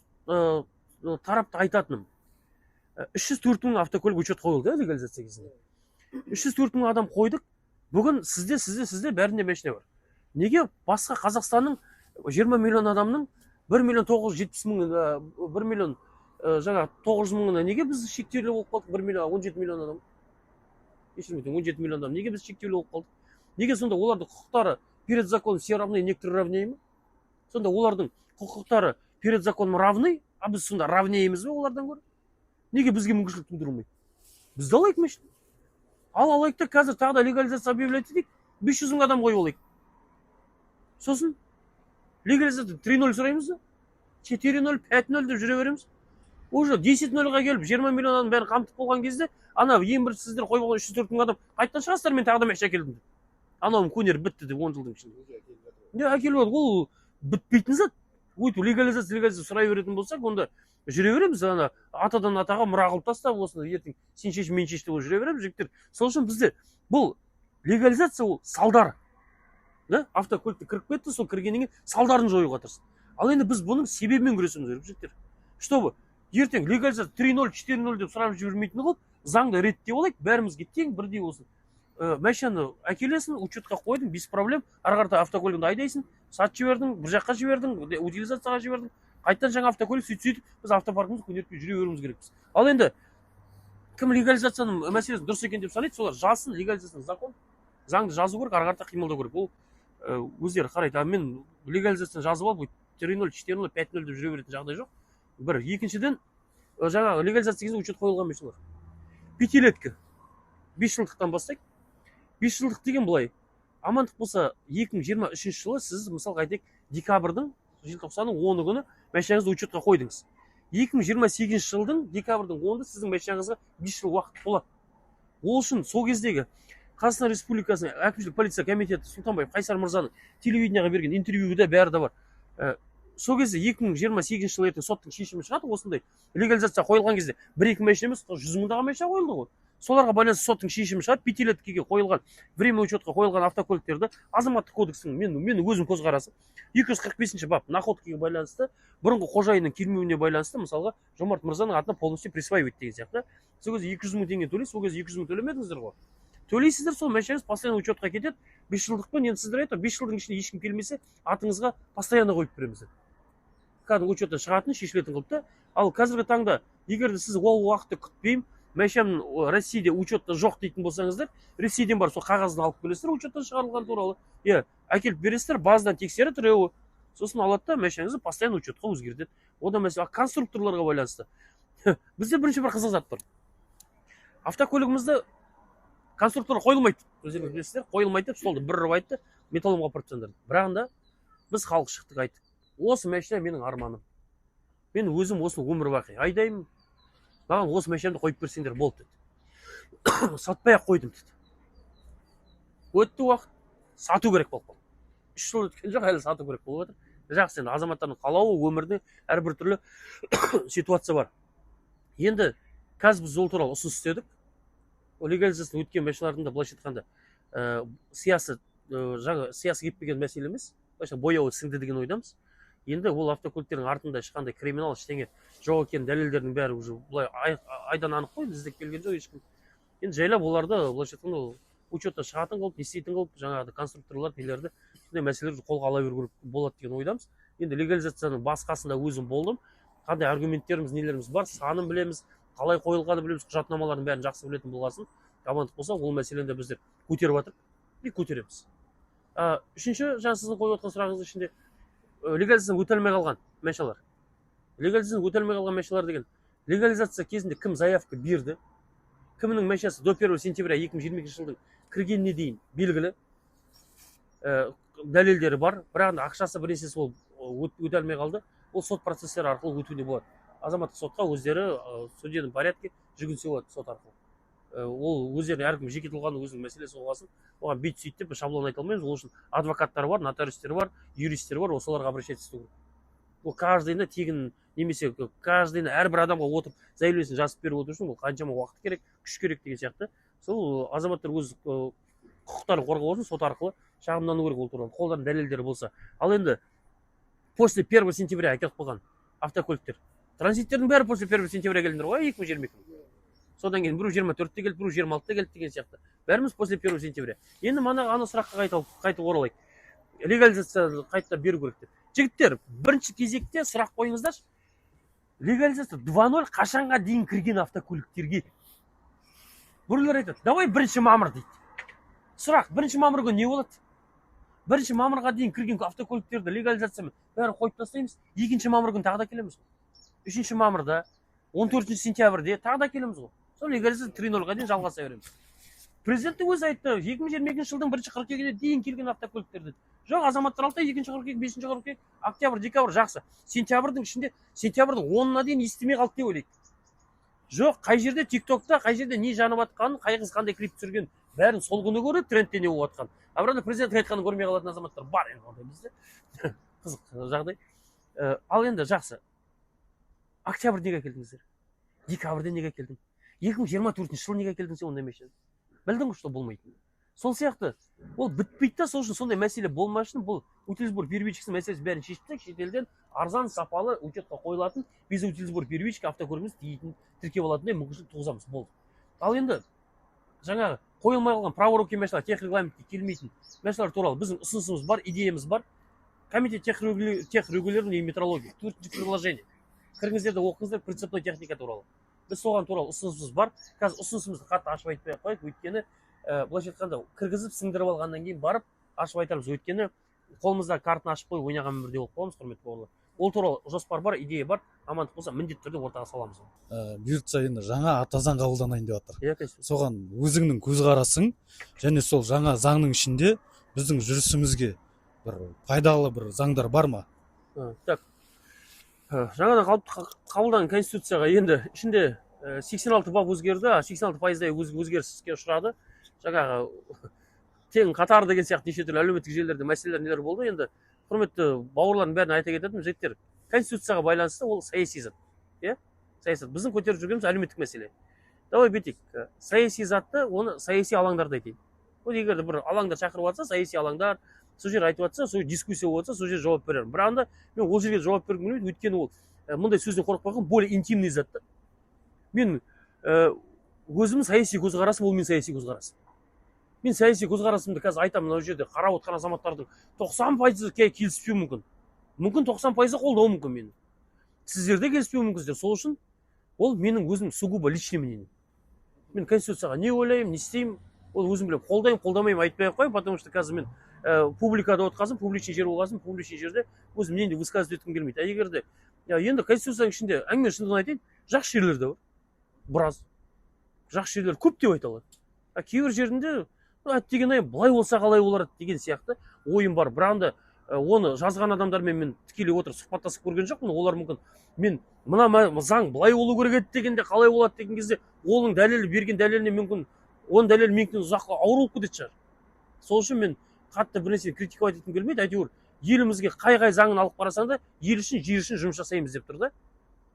тарапты айтатыным. 304 мың автокөлік учет қойылды, легализация кезінде. 304 мың адам қойдық, бүгін сізде бәрінде машина бар. Неге басқа Қазақстанның 20 миллион адамның 1 миллион 970 мың, 1 миллион жаңа 900 мыңына неге біз шектеулі болып қалдық? 1 миллион 17 миллион адам. 17 миллион адам. Неге біз шектеулі болып қалдық? Неге сонда олардың құқықтары перед законом все равны, некоторые равнее ме? Сонда олардың құқықтары перед законом равны, а біз сонда равнейміз бе олардан гөрі? Неге бізге мүмкіншілік тудырмайды? Біз де алайық машина. Алайық та қазір тағы да легализация объявлять етейік, 500 мың адам қойып алайық. Сосын легализация 3.0 сұраймыз да, 4.0, 5.0 деп жүре береміз. Уже 10.0-ға келіп 20 миллион адам бәрін қамтып болған кезде, ана ең бірінші сіздер қойып алған 304 мың адам қайттан шығасыздар, мен тағы да машина әкелдім. Анауым көнер бітті деп 10 жылдың ішінде. Не әкеліп отыр, ол бітпейтін зат. Өйтіп легализация сұрай беретін болсақ, онда жүре береміз, ана атадан атаға мұра қылып тастап, осыны ертең сен шеш, мен шеш деп жүре береміз, жігіттер. Сол үшін бізде бұл легализация ол салдар. Автокөлікті кіріп кетті, сол кіргеннен кейін салдарын жоюға тырысты. Ал енді біз бұның себебімен күресуіміз керек, жігіттер. Чтобы ертең легализация 3.0, 4.0 деп сұрап жүрмейтін қылып, заңды реттеп алайық, бәрімізге тең бірдей болсын. Машинаны әкелесің, учетқа қойдың, без проблем, ары қарата автокөлігіңді айдайсың, сат жібердің, бір жаққа жібердің, утилизацияға жібердің, қайттан жаңа автокөлік сөйтіп біз автопаркімізді күнделікті жүре беруіміз керекпіз. Ал енді кім легализацияның мәселесі дұрыс екен деп санайды, солар жазсын, легализацияның закон, заңды жазу керек, ары қарата қимылдау керек. Ол өздері қарайды. Мен легализацияны жазып алып, 3.0, 4.0, 5.0 деп жүре беретін жағдай жоқ. Бір, екіншіден, жаңа легализация кезінде учет қойылған машиналар. Пятилетка. 5 жылдықтан бастайық. 5 жылдық деген былай. Амандық болса, 2023 жылы сіз, мысал қайтайық, декабрьдің, желтоқсанның 10 күні машинаңызды учетқа қойдыңыз. 2028 жылдың декабрьдің 10-ында сіздің машинаңызға 5 жыл уақыт болады. Ол үшін сол кездегі Қазақстан Республикасының әкімшілік полиция комитеті Сұлтанбаев Қайсар мырзаның телевидениеға берген интервьюде бәрі де бар. Сол кезде 2028 жылы ертең соттың шешімі шығады, осындай легализация қойылған кезде 1-2 машина емес, 100 мыңдаған машина қойылды ғой. Соларға байланысты соттың шешімі шығады, пятилеткеге қойылған, время учетқа қойылған автокөліктерді азаматтық кодекстің мен өзім көзқарасы 245 бап находкаға байланысты, бұрынғы қожайынның келмеуіне байланысты, мысалға Жомарт мырзаның атына полностью присваивать деген сияқты. Сол кезде 200 мың теңге төлейсіз, сол кезде 200 мың төлемедіңіздер ғой. Төлейсіздер, сол машинаңыз постоянно учетқа кетеді. 5 жылдықпен енді сіздер айтады, 5 жылдың ішінде ешкім келмесе, атыңызға постоянно қойып береміз. Кәдімгі учеттен шығатын, шешілетін қылып та. Ал қазіргі таңда, егер сіз ол уақытты күтпеймін, машинам Россияда учетта жоқ дейтін болсаңыздар, Ресейден бар сол қағазды алып келесіздер, учеттан шығарылған туралы. Әкеліп бересіздер, базадан тексеріп тұр, сосын алады да машинаңызды постоянно учетқа өзгертеді. Одан мәселе конструкторларға байланысты. Бізде бірінші бір қызық зат бар. Автокөлігімізді конструкторлар қойылмайды, өздеріңіз білесіздер, қойылмайды деп столды бір ұрып айтты, металлоломға апарып тастаңдар. Бірақ та біз халық шықтық, айттық, осы машина менің арманым, мен өзім осыны өмір бақи айдаймын, маған осы машинамды қойып берсеңдер болды деді. Сатпай ақ қойдым деді. Өтті уақыт, сату керек болып қалды. 3 жыл өткен жоқ, әлі сату керек болып жатыр. Жақсы, енді азаматтардың қалауы, өмірде әрбір түрлі ситуация бар. Енді қазір біз ол туралы ұсыныс істедік. Легализациядан өткен машиналардың да былайша айтқанда сиясы кетпеген мәселе емес, былайша бояуы сіңді деген ойдамыз. Енді ол автокөліктердің артында ешқандай криминал ештеңе жоқ екенін дәлелдердің бәрі уже былай айдан анық қой, іздеп келген жоқ ешкім. Енді жайлап оларды былайша айтқанда учеттан шығатын қылып, не істейтін қылып, жаңағы конструкторлар нелерді сондай мәселелерді қолға ала беруге болады деген ойдамыз. Енді легализацияның басқасында өзім болдым. Қандай аргументтеріміз, нелеріміз бар, санын білеміз, қалай қойылғанын білеміз, құжатнамалардың бәрін жақсы білетін болғасын, амандық болса, ол мәселені де біздер көтеріп жатырмыз и көтереміз. Үшінші, жаңа сіздің қойып отқан сұрағыңыздың ішінде легализациядан өтелмей қалған машиналар. Легализациядан өтелмей қалған машиналар деген легализация кезінде кім заявка берді, кімнің машинасы до 1 сентября 2022 жылдың кіргеніне дейін белгілі, дәлелдері бар, бірақ ақшасы бір есесі ол өтелмей қалды, ол сот процестері арқылы өтуіне болады. Азаматтық сотқа өздері судебный порядке жүгінсе болады сот арқылы. Ол өздеріне әркім жеке тұлғаның өзінің мәселесі болғасын, оған бүйт сөйт деп шаблон айта алмаймыз. Ол үшін адвокаттар бар, нотариустер бар, юристтер бар, соларға обращаться ету керек. Ол каждыйына тегін немесе каждыйына әрбір адамға отырып заявлениесін жазып беріп отыру үшін ол қаншама уақыт керек, күш керек деген сияқты. Сол азаматтар өз құқықтарын қорғау үшін сот арқылы шағымдану керек ол туралы, қолдарында дәлелдері болса. Ал енді после 1 сентября әкеліп қойған автокөліктер, транзиттердің бәрі после 1 сентября келдіңдер ғой, 2022. Содан кейін біреу 24-те келді, біреу 26-та келді деген сияқты. Бәріміз после 1 сентября. Енді ана сұраққа қайтып оралайық. Легализацияны қайта беру керек деп. Жігіттер, бірінші кезекте сұрақ қойыңыздаршы. Легализация 2.0 қашанға дейін кірген автокөліктерге? Біреулер айтады, давай 1 мамыр дейді. Сұрақ, 1 мамыр күні не болады? 1 мамырға дейін кірген автокөліктерді легализациямен бәрін қойып тастаймыз. 2 мамыр күні тағы да келеміз. 3 мамырда, 14 сентябрьде тағы да келеміз ғой. Сол легализация 3.0-ға дейін жалғаса береміз. Президенттің өзі айтты, 2022 жылдың 1 қыркүйегіне дейін келген автокөліктерді. Жоқ, азаматтар алты 2 қыркүйек, 5 қыркүйек, октябрь, декабрь жақсы. Сентябрьдің ішінде, сентябрьдің 10-на дейін естімей қалды деп ойлайды. Жоқ, қай жерде TikTokта, қай жерде не жанып жатқанын, қай қыз қандай клип түсірген, бәрін сол күні көріп, трендте не болып жатқан. Бірақ президент айтқанын көрмей қалатын азаматтар бар енді ондай бізде. Қызық жағдай. Ал енді жақсы. Октябрьде неге келдіңіздер? Декабрьде неге келдің? 2024 жылы неге келдің сен ондай мәселе? Білдің ғой, что болмайтын. Сол сияқты, ол бітпейді да, сол үшін сондай мәселе болмас үшін бұл утилизбор первичкасының мәселесі бәрін шешсек, шетелден арзан сапалы учетқа қойылатын без утилизбор первичка автокөлігіміз тіркеп алатындай мүмкіншілік туғызамыз. Болды. Ал енді жаңағы қойылмай қалған праворуки машиналар, техрегламентке келмейтін машиналар туралы біздің ұсынысымыз бар, идеямыз бар. Комитет техрегулирования и метрологии, 4-ші приложение. Кіріңіздер де оқыңыздар прицепной техника туралы. Біз соған туралы ұсынысымыз бар. Қазір ұсынысымызды қатты ашып айтпай қойып, өйткені былайша айтқанда кіргізіп сіңдіріп алғаннан кейін барып ашып айтамыз. Өйткені қолымызда картаны ашып қойып ойнаған өмірде болып қаламыз, құрметті бауырлар. Ол туралы жоспар бар, идея бар. Амандық болса міндетті түрде ортаға саламыз. Бұйыртса енді жаңа ата заң қабылданайын деп жатыр. Иә, соған өзіңнің көзқарасың және сол жаңа заңның ішінде біздің жүрісімізге бір пайдалы бір заңдар бар ма? Так. Жаңадан қабылданған конституцияға енді ішінде 86 бап өзгерді, 86%-дай өзгеріске ұшырады. Жаңағы тең қатар деген сияқты неше түрлі әлеуметтік желілерде мәселелер нелер болды. Енді құрметті бауырлардың бәрін айта кететін жігіттер, конституцияға байланысты ол саяси зат. Иә? Саясат. Біздің көтеріп жүргеніміз әлеуметтік мәселе. Давай бетик. Саяси затты оны саяси алаңдарда айтайын. Ол егер бір алаңдар шақырып жатса, саяси алаңдар, сол жер айтып жатса, сол дискуссия болып жатса, сол жер жауап беремін. Бірақ мен ол жерге жауап бергім келмейді, өйткені ол мұндай сөзден қорықпаған более интимный зат. Мен өзімнің саяси көзқарасым, ол мен саяси көзқарасым. Мен саяси көзқарасымды қазір айтамын, мына жерде қарап отқан азаматтардың 90% келіспеуі мүмкін. Мүмкін 90% қолдауы мүмкін мені. Сіздерде келіспеуі мүмкінсіздер. Сол үшін ол менің өзім сугубо личный мнение. Мен конституцияға не ойлаймын, не істеймін, ол өзім білемін. Қолдаймын, қолдамаймын айтпай ақ қояйын, потому что қазір мен публикада отқазым, публичный жер болғасын, публичный жерде өз мнениемді высказывать еткім келмейді. А егер де енді конституцияның ішінде әңгіме шындығын айтайын, жақсы жерлер де бар. Біраз. Жақсы жерлер көп деп айта алады. кейбір жерінде әттеген-ай былай болса қалай болар деген сияқты ойым бар. Бірақ та оны жазған адамдармен мен тікелей отырып сұхбаттасып көрген жоқпын. Олар мүмкін мен мына заң былай болу керек еді дегенде қалай болады деген кезде оның дәлелі берген дәлеліне мүмкін оның дәлелі менің ұзаққа ауыр болып кететін шығар. Сол үшін мен қатты бір нәрсені критиковать еткім келмейді. Әйтеуір елімізге қай заңын алып қарасаң да ел үшін жер үшін жұмыс жасаймыз деп тұр да.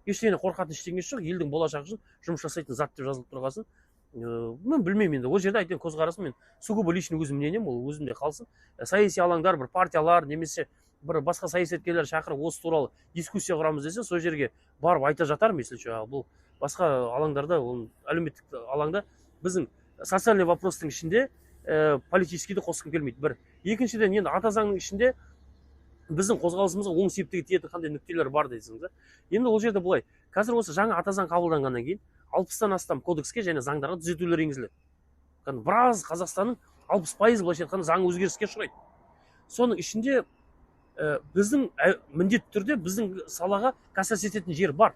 Ештеңе қорқатын ештеңесі жоқ. Елдің болашағы үшін жұмыс жасайтын зат деп жазылып тұрғасын. Мен білмеймін енді. Ол жерде айтқан көзқарасым мен сугубо личный өзім мнением, ол өзімде қалсын. Саяси алаңдар, бір партиялар немесе бір басқа саясаткерлер шақырып осы туралы дискуссия құрамыз десе, сол жерге барып айта жатармын, если что. Бұл басқа алаңдарда, ол әлеуметтік алаңда біздің социальный вопростың ішінде политическийді қосқым келмейді. Бір. Екіншіден, енді ата заңның ішінде біздің қозғалысымызға оң септігі тиетін қандай нүктелер бар дейсіңіз да. Енді ол жерде былай, қазір осы жаңа ата заң қабылданғаннан кейін 60-тан астам кодекске және заңдарға түзетулер енгізіледі. Біраз Қазақстанның 60% былайша айтқанда заң өзгеріске ұшырайды. Соның ішінде біздің міндетті түрде біздің салаға кассация ететін жер бар.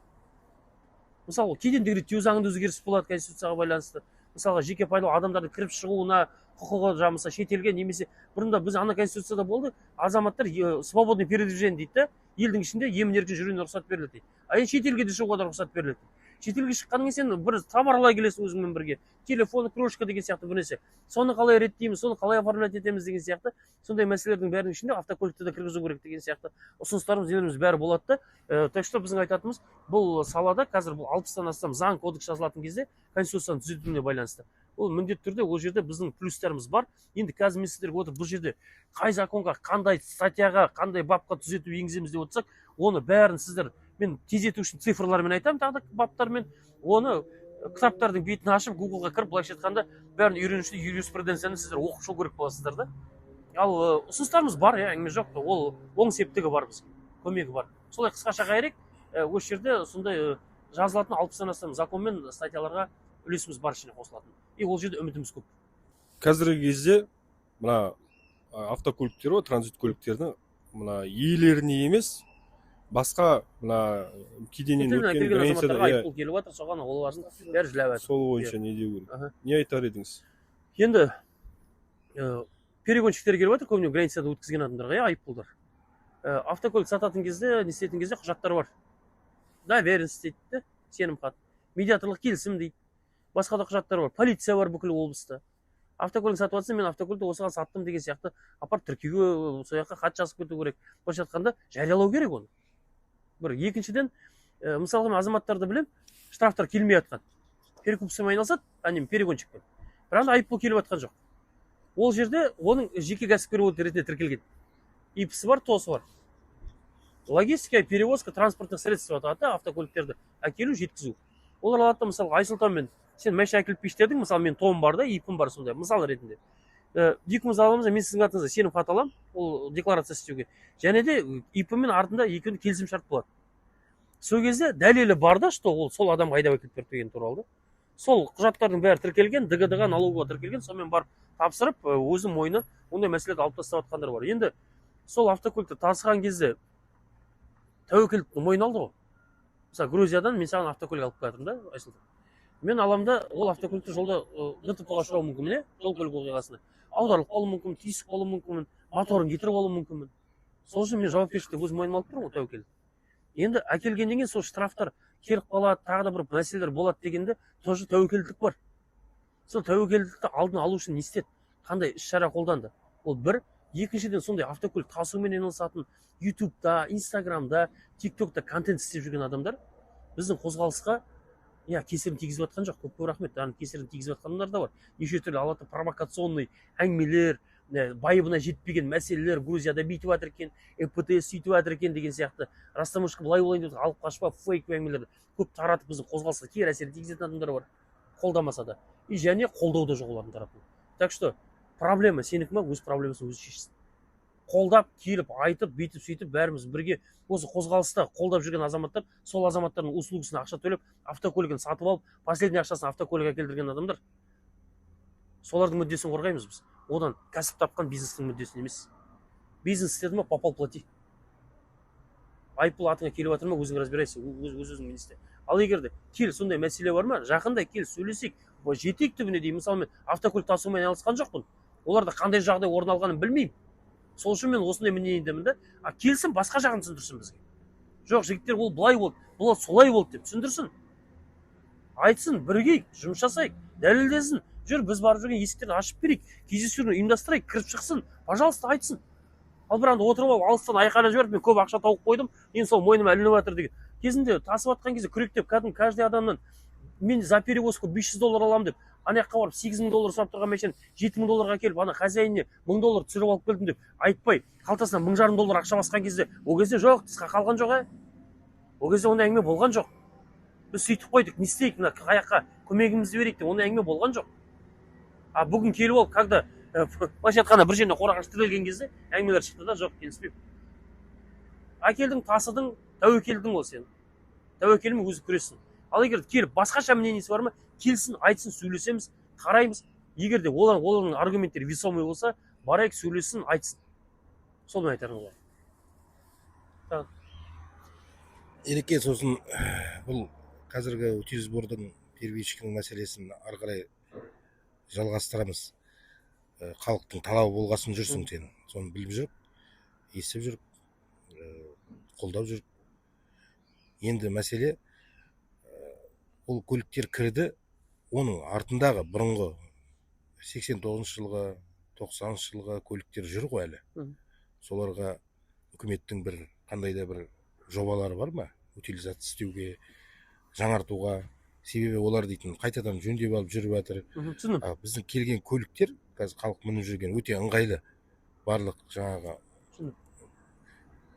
Мысалы, кедендік реттеу заңында өзгеріс болады конституцияға байланысты. Мысалға, жеке пайдалы адамдардың кіріп шығуына құқығы жамыса шетелге немесе бұрында біз ана конституцияда болды, азаматтар свободный передвижение дейді, елдің ішінде емін-еркін жүруіне рұқсат беріледі дейді. А енді шетелге де шығуға да рұқсат беріледі. Шетелге шыққаннан кейін сен бір товар ала келесің өзіңмен бірге, телефон, кружка деген сияқты бір нәрсе. Соны қалай реттейміз, соны қалай оформлять етеміз деген сияқты, сондай мәселелердің бәрінің ішінде автокөлікті де кіргізу керек деген сияқты ұсыныстарымыз, нелеріміз бәрі болады да. Так что біздің айтатынымыз, бұл салада қазір бұл 60-тан астам заң, кодекс жазылатын кезде конституцияны түзетуіне байланысты. Ол міндетті түрде ол жерде біздің плюстарымыз бар. Енді қазір мен сіздерге отырып бұл жерде қай законға, қандай статьяға, қандай бапқа түзету енгіземіз деп отырсақ, оны бәрін сіздер мен тездету үшін цифрлармен айтамын, тағы да баптармен. Оны кітаптардың бетін ашып, Google-ға кіріп, былайша айтқанда, бәрін үйренуші юриспруденцияны сіздер оқып шығу керек боласыздар да. Ал ұсыныстарымыз бар, әңгіме жоқ. Ол оң септігі бар бізге, көмегі бар. Солай қысқаша қайырайық. Осы жерде сондай жазылатын 60-тан астам закон мен статьяларға үлесіміз бар ішіне қосылатын. Ол жерде үмітіміз көп. Қазіргі кезде мына автокөліктер, транзит көліктердің мына иелеріне емес, басқа мына кеденнен өткен границада айыппұл келіп жатыр, соған олардың бәрі жылап жатыр. Сол бойынша не деу керек? Не айтар едіңіз? Енді перегонщиктер келіп жатыр, көбіне границада өткізген адамдарға айыппұлдар. Автокөлік сататын кезде, не істейтін кезде құжаттар бар. Доверенность дейді, сенімхат, медиаторлық келісім дейді. Басқа да құжаттар бар. Полиция бар бүкіл облыста. Автокөлік сатып жатса, мен автокөлікті осыған саттым деген сияқты апарып тіркеуге, сол жаққа хат жазып кету керек. Былайша айтқанда жариялау керек оны. Бір екіншіден, мысалға мен азаматтарды білем, штрафтар келмей жатқан. Перекупствомен айналысады, перегонщикпен. Бірақ айыппұл келіп жатқан жоқ. Ол жерде оның жеке кәсіпкер ретінде тіркелген. ИП-сі бар, ТОСы бар. Логистика, перевозка, транспорттық средства атады, автокөліктерді әкелу, жеткізу. Олар алады, мысалы, Айсұлтанмен сен мәші әкеліп пештердің, мысалы, мен тоғым бар да, ипім бар сондай, мысалы ретінде. Екіміз аламыз, мен сіздің атыңызда сенім хат аламын, ол декларация істеуге. Және де ипімен артында екеуінде келісім шарт болады. Сол кезде дәлелі бар да, что ол сол адам айдап әкеліп берді деген туралы. Сол құжаттардың бәрі тіркелген, ДГД-ға, налогыға тіркелген, сонымен барып тапсырып, өзім мойнынан ондай мәселелерді алып тастап жатқандар бар. Енді сол автокөлікті тасыған кезде тәуекелдікті мойын алды ғой. Мысалы, Грузиядан мен саған автокөлік алып келатырмын да, Айсұлтан. Мен аламда ол автокөлікті жолда ДТП-ға ұшырауы мүмкін, жол көлік оқиғасына. Аударылып қалуы мүмкін, түйісіп қалуы мүмкін, моторын кетіріп алуы мүмкін. Сол үшін мен жауапкершілікті өз мойныма алып тұрмын ғой, тәуекел. Енді әкелгеннен кейін сол штрафтар келіп қалады, тағы да бір мәселелер болады дегенде, тоже тәуекелдік бар. Сол тәуекелдікті алдын алу үшін не істеді? Қандай іс-шара қолданды? Ол бір. Екіншіден, сондай автокөлік тасумен айналысатын YouTube-да, Instagram-да, TikTok-та контент істеп жүрген адамдар біздің қозғалысқа кесірін тигізіп жатқан жоқ. Көп рахмет. Кесірін тигізіп жатқандар да бар. Неше түрлі алатын провокационный әңгімелер, байыбына жетпеген мәселелер, Грузияда бүйтіп жатыр екен, ЭПТС сөйтіп жатыр екен деген сияқты растамушка былай болайын деп алып қашпа фейк әңгімелерді көп таратып біздің қозғалысқа кері әсер тигізетін адамдар бар. Қолдамаса да. Және қолдау да жоқ олардың тарапынан. Так что проблема сенікі ма, өз проблемасын өзі шешсін. Қолдап, келіп, айтып, бүйтіп, сөйтіп, бәріміз бірге осы қозғалыста қолдап жүрген азаматтар, сол азаматтардың услугысына ақша төлеп, автокөлігін сатып алып, последний ақшасын автокөлік әкелдірген адамдар. Солардың мүддесін қорғаймыз біз. Одан кәсіп тапқан бизнестің мүддесін емес. Бизнес істеді ма, попал плати. Айыппұл атыңа келіп жатыр ма, өзің разбирайсың, өз-өзіңмен істе. Ал егер де кел, сондай мәселе бар ма, жақында кел, сөйлесек, жетек түбіне дейін, мысалы мен автокөлік тасумен айналысқан жоқпын, оларда қандай жағдай орын алғанын білмеймін. Сол үшін мен осындай мнениедемін да. Келсін басқа жағын түсіндірсін бізге. Жоқ, жігіттер ол былай болды, бұл солай болды деп түсіндірсін. Айтсын, бірігейік, жұмыс жасайық, дәлелдесін. Жүр, біз барып жүрген есіктерді ашып берейік, кездесуін ұйымдастырайық, кіріп шықсын, пожалуйста, айтсын. Ал бір анда отырып алып алыстан айқайлап жіберіп, мен көп ақша тауып қойдым, енді сол мойныма ілініп жатыр деген. Кезінде тасып жатқан кезде күректеп, кәдімгі каждый адамнан мен за перевозку $500 аламын деп, ана жаққа барып $8,000 сұрап тұрған машинаны $7,000 келіп, ана хозяиніне $1,000 түсіріп алып келдім деп айтпай, қалтасынан $1,500 ақша басқан кезде, ол кезде жоқ, тысқа қалған жоқ, ол кезде ондай әңгіме болған жоқ. Біз сөйтіп қойдық, не істейік, мына аяққа көмегімізді берейік деп, ондай әңгіме болған жоқ. Бүгін келіп ол, когда былайша айтқанда бір жеріне қораға тірелген кезде әңгімелер шықты да, жоқ, келіспеймін. Әкелдің, тасыдың, тәуекелдің ол сен. Тәуекелімен өзі күресін. Ал егер келіп басқаша мнениесі бар ма, келсін, айтсын, сөйлесеміз, қараймыз. Егер де олардың аргументтері весомый болса, барайық, сөйлесін, айтсын. Сол мен айтарым олар. Ереке, сосын бұл қазіргі утилизбордың первичкінің мәселесін ары қарай жалғастырамыз. Халықтың талабы болғасын жүрсің сен. Соны біліп жүріп, естіп жүріп, қолдап жүріп. Енді мәселе, ол көліктер кірді, оның артындағы бұрынғы 89 жылғы, 90 жылғы көліктер жүр ғой әлі. Соларға үкіметтің бір қандай да бір жобалары бар ма? Утилизация істеуге, жаңартуға. Себебі олар дейтін қайтадан жөндеп алып жүріп жатыр. Біздің келген көліктер, қазір халық мініп жүрген өте ыңғайлы. Барлық жаңағы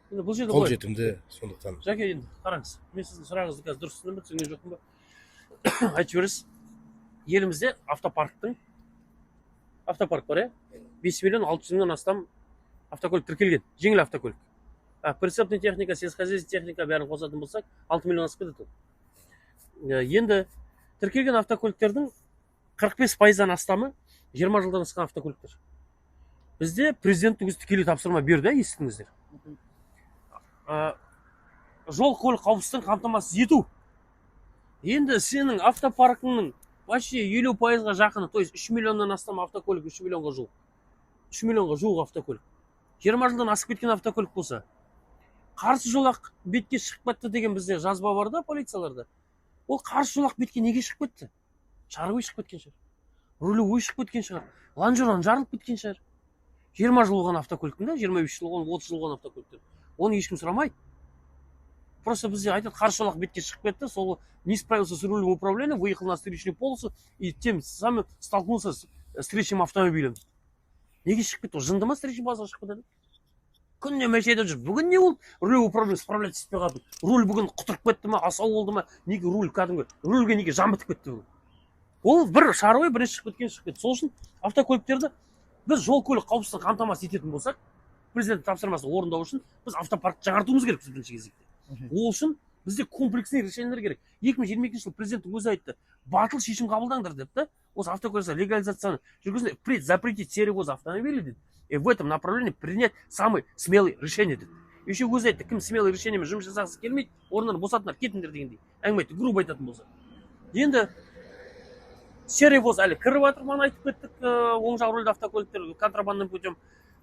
қолжетімді, сондықтан. Жәке, енді қараңыз, мен сіздің сұрағыңызды қазір дұрыс түсіндім бе, түсінген жоқпын ба? Айтып жібересіз. Елімізде автопарк бар, 5,600,000 астам автокөлік тіркелген, жеңіл автокөлік. Прицепный техника, сельскохозяйственный техника бәрін қосатын болсақ, 6 миллион асып кетеді. Енді тіркелген автокөліктердің 45%-дан астамы 20 жылдан асқан автокөліктер. Бізде президенттің өзі тікелей тапсырма берді, естідіңіздер. Жол көлік қауіпсіздігін қамтамасыз ету. Енді сенің автопаркыңның вообще 50%-ға жақыны, то есть 3 миллионнан астам автокөлік, 3 миллионға жуық. 3 миллионға жуық автокөлік. 20 жылдан асып кеткен автокөлік болса, қарсы жолақ бетке шығып кетті деген бізде жазба бар да полицияларда. Ол қарсы жолақ бетке неге шығып кетті? Шарғой шығып кеткен шығар. Рулевой шығып кеткен шығар. Лонжерон жарылып кеткен шығар. 20 жыл болған автокөліктің да, 25 жыл болған, 30 жыл болған автокөліктер. Оны ешкім сұрамайды. Просто бізде айтады, қарсы жолақ бетке шығып кетті, сол не справился с рулевым управлением, выехал на встречную полосу и тем самым столкнулся с встречным автомобилем. Неге шығып кетті? Жынды ма встречный полосаға шығып кетеді? Күніне мәшейден жүр. Бүгін не ол рулевый управление справляться етпей қалды? Руль бүгін құтырып кетті ма, асау болды ма? Неге руль кәдімгі? Рульге неге жамбытып кетті бүгін? Ол бір шаруа бірінші шығып кетті. Сол үшін автокөліктерді біз жол көлік қауіпсіздігін қамтамасыз ететін болсақ, президент тапсырмасын орындау үшін біз автопаркты жаңартуымыз керек бірінші кезекте. Ол үшін бізде комплексный решениелер керек. 2022 жылы президенттің өзі айтты, батыл шешім қабылдаңдар деп та, осы автокөлік легализацияны жүргізуіне впредь запретить серевоз автомобилей дейді. И в этом направлении принять самый смелый решение дейді. Еще өзі айтты, кім смелый решениемен жұмыс жасағысы келмейді, орыннан босатыңдар, кетіңдер дегендей. Әңгіме айтты, грубо айтатын болса. Енді серевоз әлі кіріп жатыр, мана айтып кеттік, оң жақ рөлді автокөліктер контрабандным путем.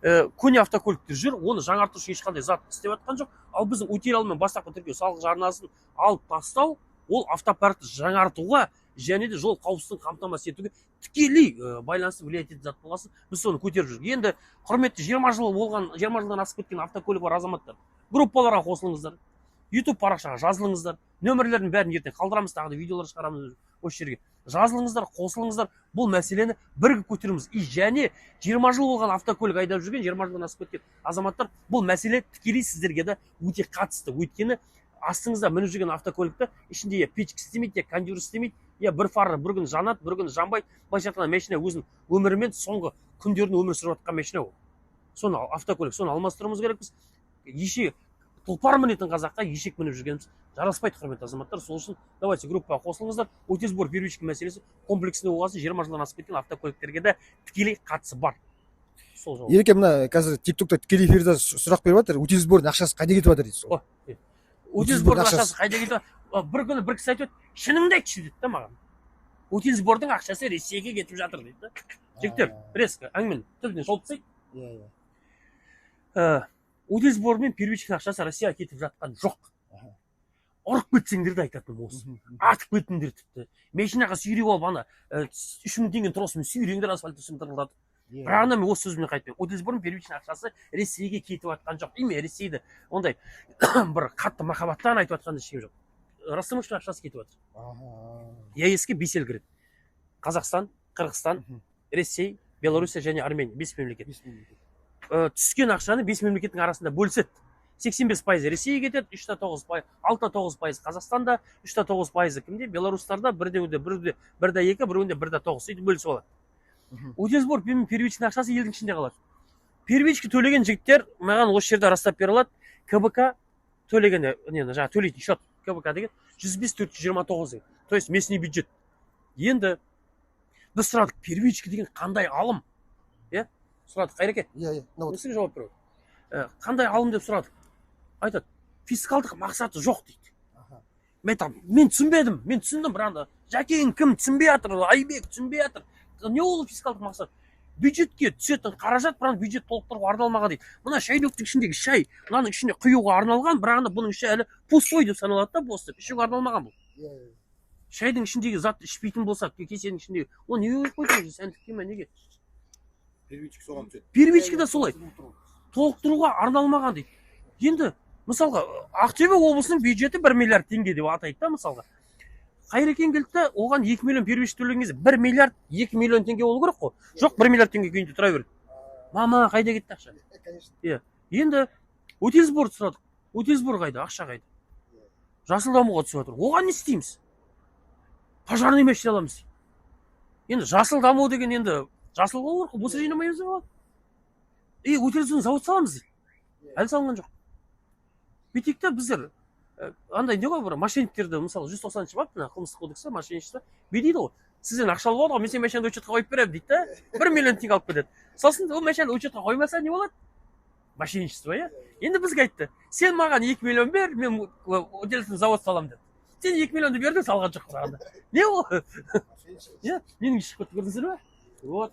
Көне автокөліктер жүр, оны жаңарту үшін ешқандай зат істеп жатқан жоқ. Ал біздің утилал мен бастапқы тіркеу салық жарнасын алып тастау, ол автопаркты жаңартуға және де жол қауіпсіздігін қамтамасыз етуге тікелей байланысты влиять ететін зат болғасын, біз соны көтеріп жүрміз. Енді құрметті 20 жылдан асып кеткен автокөлік бар азаматтар, группаларға қосылыңыздар, YouTube парақшаға жазылыңыздар, нөмірлердің бәрін ертең қалдырамыз, тағы да видеолар шығарамыз осы жерге. Жазылыңыздар, қосылыңыздар, бұл мәселені бірігіп көтереміз. Және 20 жыл болған автокөлік айдап жүрген, 20 жылдан асып кеткен азаматтар, бұл мәселе тікелей сіздерге де өте қатысты. Өйткені астыңызда мініп жүрген автокөлікті ішінде я печка істемейді, я кондер істемейді, я бір фары бір күн жанады, бір күн жанбайды. Былайша айтқанда машина өзінің өмірімен соңғы күндерін өмір сүріп жатқан машина ол. Соны автокөлік, соны алмастыруымыз керекпіз. Ешек тұлпар мінетін қазаққа ешек мініп жүргеніміз жараспайды, құрметті азаматтар. Сол үшін давайте группаға қосылыңыздар. Утилизбор первичный мәселесі комплексный болғасын 20 жылдан асып кеткен автокөліктерге де тікелей қатысы бар. Сол жауап. Ереке, мына қазір TikTokта тікелей эфирде сұрақ беріп жатыр. Утилизбордың ақшасы қайда кетіп жатыр дейді. Утилизбордың ақшасы қайда кетіп жатыр? Бір күні бір кісі айтып еді, шыныңды айтшы дейді да маған. утилсбордың ақшасы Ресейге кетіп жатыр дейді да. Жігіттер, резко әңгімені түбіне шолып тастайық. Утилсбор мен первичный ақшасы Россияға кетіп жатқан жоқ. Ұрып кетсеңдер де айтатын осы. Атып кетіңдер тіпті. Машинаға сүйреп алып ана 3000 теңгенің тросымен сүйреңдер асфальтты сындырылады. Бірақ мен осы сөзімнен қайтпаймын. Утилсбордың первичный ақшасы Ресейге кетіп жатқан жоқ. Име Ресейді ондай бір қатты махаббаттан айтып жатқан ешкім жоқ. Растамушный ақшасы кетіп жатыр. ЕС-ке 5 ел кіреді. Қазақстан, Қырғызстан, Ресей, Белоруссия және Армения 5 мемлекет. Түскен ақшаны 5 мемлекеттің арасында бөліседі. 85% Ресейге кетеді, 3,9%, 6,9% Қазақстанда, 3,9% кімде? Белорустарда 1,2, 1,2, 1,9, сөйтіп бөлісіп алады. Утилсбор первичный ақшасы елдің ішінде қалады. Первичка төлеген жігіттер маған осы жерде растап бере алады. КБК төлеген, жаңа төлейтін счет КБК деген 105-429. То есть местный бюджет. Енді біз сұрадық, первичка деген қандай алым? Сұрадық, Қайреке? Несіге жауап береді? Қандай алым деп сұрадық? Айтады, фискалдық мақсаты жоқ дейді. Мен түсінбедім, мен түсіндім, бірақ Жәкең кім түсінбей жатыр, Айбек түсінбей жатыр. Не ол фискалдық мақсат? Бюджетке түсетін қаражат, бірақ бюджет толықтыруға арналмаған дейді. Мына шайнектің ішіндегі шай, мынаның ішіне құюға арналған, бірақ бұның іші әлі пустой деп саналады да, бос деп, ішуге арналмаған бұл. Шайдың ішіндегі зат ішпейтін болса, кесенің ішіндегі, ол неге қойып қойдыңыз, сәндікке ме, неге? Первичка да солай. Толықтыруға арналмаған дейді. Енді, мысалға, Ақтөбе облысының бюджеті 1 миллиард теңге деп атайды да, мысалға. Қайрекен келді, оған 2 миллион первичка төлеген кезде 1 миллиард 2 миллион теңге болу керек қой. Жоқ, 1 миллиард теңге күйінде тұра берді. Мама, қайда кетті ақша? Енді Утилсбор сұрадық. Утилсбор қайда, ақша қайда? Жасыл дамуға түсіп жатыр. Оған не істейміз? Пожарный машина аламыз. Енді жасыл даму деген енді жасыл болу керек, осы жинамаймыз ба? Утилсбордың завод саламыз дейді. Әлі салынған жоқ. Бүйтейік біздер андай не ғой, бір мошенниктерді, мысалы 190-шы бап, қылмыстық кодексте мошенничество бүйдейді ғой. Сізден ақша алып алды ғой, мен сен машинаны учетқа қойып беремін дейді да, 1 миллион теңге алып кетеді. Сосын ол машинаны учетқа қоймаса не болады? Мошенничество, Енді бізге айтты, сен маған 2 миллион бер, мен утилсбордың завод саламын деді. Сен 2 миллионды бердің, салған жоқ саған. Не ол? Менің ішіп кетті, көрдіңіздер ме? Вот.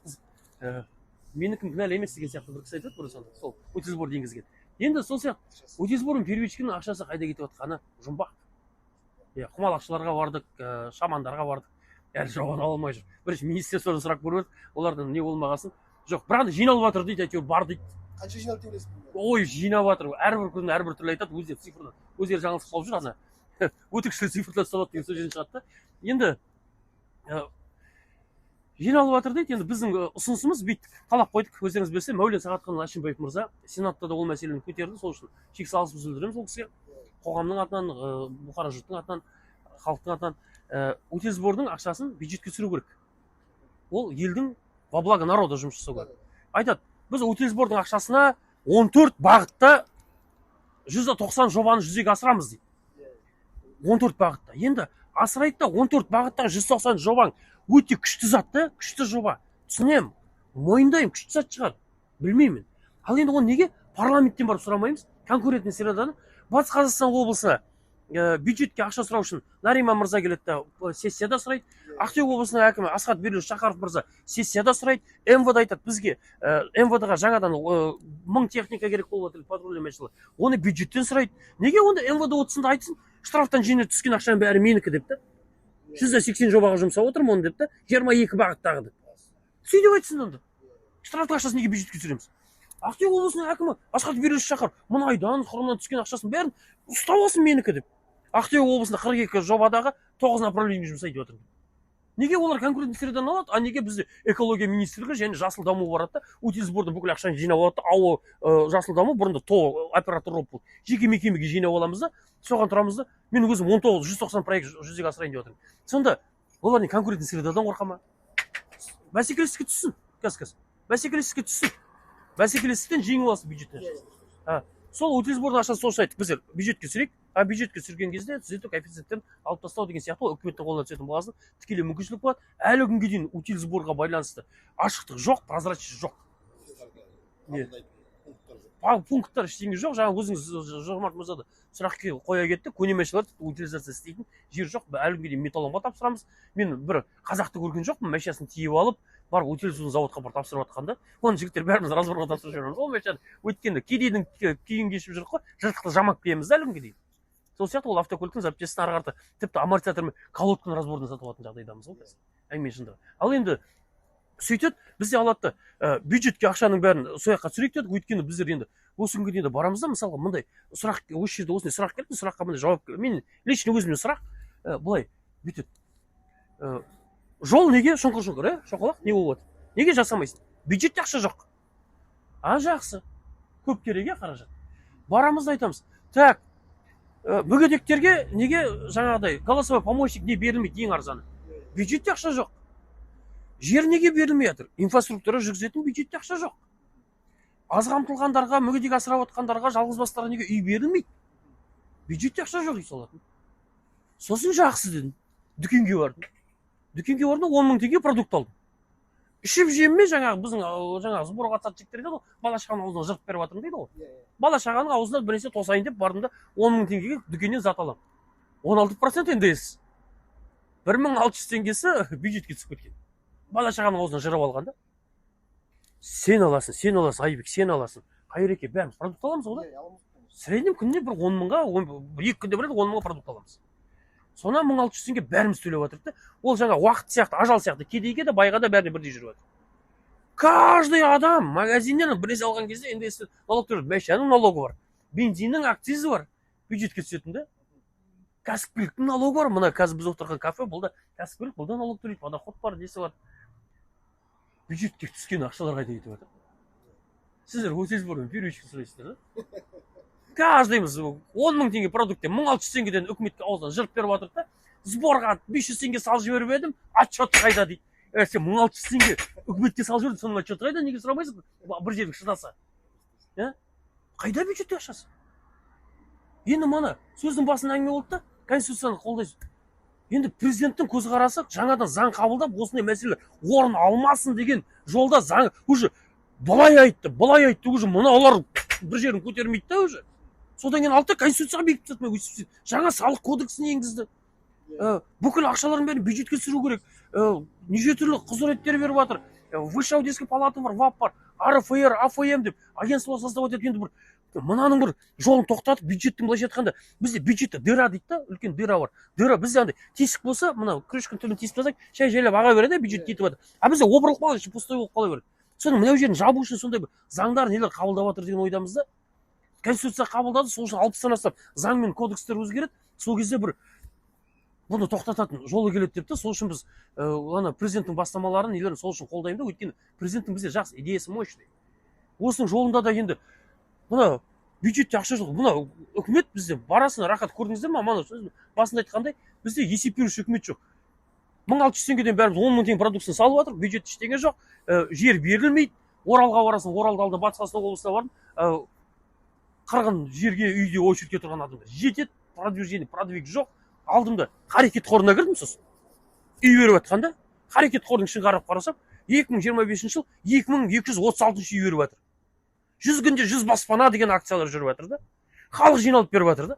Менікім кінәлі емес деген сияқты бір кісі айтады, бұрын сол Утилсбор енгізген. Енді сол сияқты Утилсбордың первичкінің ақшасы қайда кетіп жатқаны жұмбақ. Құмалақшыларға бардық, шамандарға бардық. Әлі жауап ала алмай жүр. Бірінші министерстводан сұрақ көріп едік, олардан не болмағасын. Жоқ, бірақ жиналып жатыр дейді, әйтеуір бар дейді. Қанша жиналды деп білесің? Ой, жинап жатыр. Әрбір күні әрбір түрлі айтады, өздері цифрдан. Өздері жаңылып салып жүр ана. Өтікшілі цифрдан салады деген сөзден шығады. Енді жиналып жатыр дейді. Енді біздің ұсынысымыз бүйттік. Талап қойдық. Өздеріңіз білсе, Мәулен Сағатхан Әшімбаев мырза сенатта да ол мәселені көтерді. Сол үшін шексіз алғысымызды білдіреміз ол кісіге. Қоғамның атынан, бұқара жұрттың атынан, халықтың атынан Утилсбордың ақшасын бюджетке түсіру керек. Ол елдің во благо народа жұмыс жасау керек. Айтады, біз Утилсбордың ақшасына 14 бағытта 190 жобаны жүзеге асырамыз дейді. 14 бағытта. Енді асырайды да 14 бағыттағы 190 жобаң өте күшті затты, күшті жоба. Түсінемін, мойындаймын, күшті зат шығар. Білмеймін. Ал енді оны неге парламенттен барып сұрамаймыз? Конкурентный средадан Батыс Қазақстан облысына бюджетке ақша сұрау үшін Нариман мырза келеді, сессияда сұрайды. Ақтөбе облысының әкімі Асхат Берлеуов Шақаров мырза сессияда сұрайды. МВД айтады, бізге МВД-ға жаңадан 1000 техника керек болып отыр, патрульный машина. Оны бюджеттен сұрайды. Неге онда МВД отырсында айтсын, штрафтан жеңіл түскен ақшаның бәрі менікі деп та. 180 жобаға жұмсап отырмын оны деп та, 22 бағыттағы деп. Сөйтіп айтсын онда. Штрафтың ақшасын неге бюджетке түсіреміз? Ақтөбе облысының әкімі Асхат Берлеуов Шақаров мұнайдан, хромнан түскен ақшасын бәрін ұстап алсын менікі деп. Ақтөбе облысында 42 жобадағы 9 направление жұмсайды деп отыр. Неге олар конкурентный средадан алады, а неге бізде экология министрлігі және жасыл даму барады да, Утилсбордың бүкіл ақшаны жинап алады, жасыл даму бұрында оператор болып жеке мекемеге жинап аламыз да, соған тұрамыз да, мен өзім 190 проект жүзеге асырайын деп отырмын. Сонда олар не конкурентный средадан қорқа ма? Бәсекелестікке түссін, бәсекелестікке түссін. Бәсекелестіктен жеңіп алсын бюджеттен. Сол Утилсбордың ақшасын сол айтып, біздер бюджетке түсірейік, а бюджетке түсірген кезде түзету коэффициенттерін алып тастау деген сияқты үкіметтің қолына түсетін болғасын тікелей мүмкіншілік болады. Әлі күнге дейін Утилсборға байланысты ашықтық жоқ, прозрачность жоқ. пункттар ештеңе жоқ. Жаңа өзіңіз Жомарт мырза да сұрақ қоя кетті. Көне утилизация істейтін жер жоқ. Әлі күнге дейін металлонға тапсырамыз. Мен бір қазақты көрген жоқпын, машинасын тиеп алып бар утилизационный заводқа бір тапсырып жатқанда, оны жігіттер бәріміз разборға тапсырып жібереміз. Ол машина өйткені кедейдің күйін кешіп жүрік қой, жыртықты жамап киеміз әлі күнге дейін. Сол сияқты ол автокөліктің запчастьін ары қарата тіпті амортизатормен колодканың разборын сатып алатын жағдайдамыз ғой қазір. Әңгіме шындығы. Ал енді сөйтеді, бізде алады бюджетке ақшаның бәрін сол жаққа түсірейік дедік. Өйткені біздер енді осы күнге дейін барамыз да, мысалға мындай сұрақ, осы жерде осындай сұрақ келді, сұраққа мындай жауап келді. Мен лично өзіме сұрақ былай бүйтеді. Жол неге шұңқыр, шоқалақ не болып отыр? Неге жасамайсың? Бюджетте ақша жоқ. Жақсы. Көп керек қаражат. Барамыз да айтамыз. Так, мүгедектерге неге жаңағыдай голосовой помощник не берілмейді, ең арзаны? Бюджетте ақша жоқ. Жер неге берілмей жатыр? Инфраструктура жүргізетін бюджетте ақша жоқ. Аз қамтылғандарға, мүгедек асырап отқандарға, жалғызбастарға неге үй берілмейді? Бюджетте ақша жоқ үй салатын. Сосын жақсы дедім. Дүкенге бардым. Дүкенге бардым, 10 000 теңге продукт алдым. Ішіп жеме жаңағы біздің жаңағы сборға қатысатын жігіттер айтады ғой, бала шағаның аузына жырып беріп жатырмын дейді ғой. Бала шағаның аузына бір нәрсе тосайын деп бардым да 10 000 теңгеге дүкеннен зат аламын. 16% НДС. 1600 теңгесі бюджетке түсіп кеткен. Бала шағаның аузына жырып алған да. Сен аласың, Айбек, сен аласың. Қайреке, бәріміз продукт аламыз ғой да. Среднем күнде бір 10 000-ға, 2 күнде бір 10 000-ға продукт аламыз. Сонан 1600 теңге бәріміз төлеп жатырды. Ол жаңа уақыт сияқты, ажал сияқты, кедейге де байға да бәріне бірдей жүріп жатыр. Каждый адам магазиннен біресе алған кезде НДС налог төлейді. Машинаның налогы бар, бензиннің акцизі бар, бюджетке түсетін да. Кәсіпкерліктің налогы бар. Мына қазір біз отырған кафе, бұл да кәсіпкерлік, бұл да налог төлейді, подоход бар, десі бар. Бюджетке түскен ақшалар қайда кетіп жатыр? Сіздер өтесіз бұрын первичка сұрайсыздар да? Каждыйымыз 10 000 теңге продукттен 1600 теңгеден үкіметке аузынан жырып беріп жатырды да. Сборға 500 теңге салып жіберіп едім, отчет қайда дейді. Сен 1600 теңге үкіметке салып жібердің, соның отчеты қайда? Неге сұрамайсың? Бір жерге шыдаса. Қайда бюджетте ақшасы? Енді мана сөздің басында әңгіме болды да, конституцияны қолдайсыз. Енді президенттің көзқарасы жаңадан заң қабылдап, осындай мәселелер орын алмасын деген жолда заң уже былай айтты, уже мыналар бір жерін көтермейді да уже. Содан кейін алды конституцияға бекітіп жаңа салық кодексін енгізді. Бүкіл ақшаларын бәрін бюджетке түсіру керек. Неше түрлі құзыреттер беріп жатыр. Высшая аудиторская палата бар, ВАП бар, РФР, АФМ деп агентство создавать етіп, енді бір мынаның бір жолын тоқтатып, бюджеттің былайша айтқанда, бізде бюджетте дыра дейді да, үлкен дыра бар. Дыра бізде андай тесік болса, мына крышканың түбін тесіп тастайық, шай жайлап аға береді, бюджет кетіп жатыр. А бізде опырылып қалады, пустой болып қала береді. Соның мынау жерін жабу үшін сондай бір заңдар нелер қабылдап жатыр деген ойдамыз да. Конституция қабылдады, сол үшін 60-тан астам заң мен кодекстер өзгереді. Сол кезде бір бұны тоқтататын жолы келеді деп та, сол үшін біз ана президенттің бастамаларын нелерін сол үшін қолдаймын да. Өйткені президенттің бізде жақсы идеясы мощный. Осының жолында да енді мына бюджетте ақша жоқ. Мына үкімет бізде барасына рахат көрдіңіздер ма? Мана басында айтқандай, бізде есеп беруші үкімет жоқ. 1600 теңгеден бәріміз 10 000 теңге продукцияны салып жатыр, бюджетте ештеңе жоқ, жер берілмейді. Оралға барасың, Оралды алды, Батыс Қазақстан облысына бардым, қырғын жерге үйде очередьке тұрған адамдар жетеді, продвижение, продвиг жоқ. Алдым да қарекет қорына кірдім, сосын үй беріп жатқан да, қарекет қорының ішін қарап қарасам, 2025 жыл 2236 үй беріп жатыр. 100 күнде 100 баспана деген акциялар жүріп жатыр да. Халық жиналып беріп жатыр да.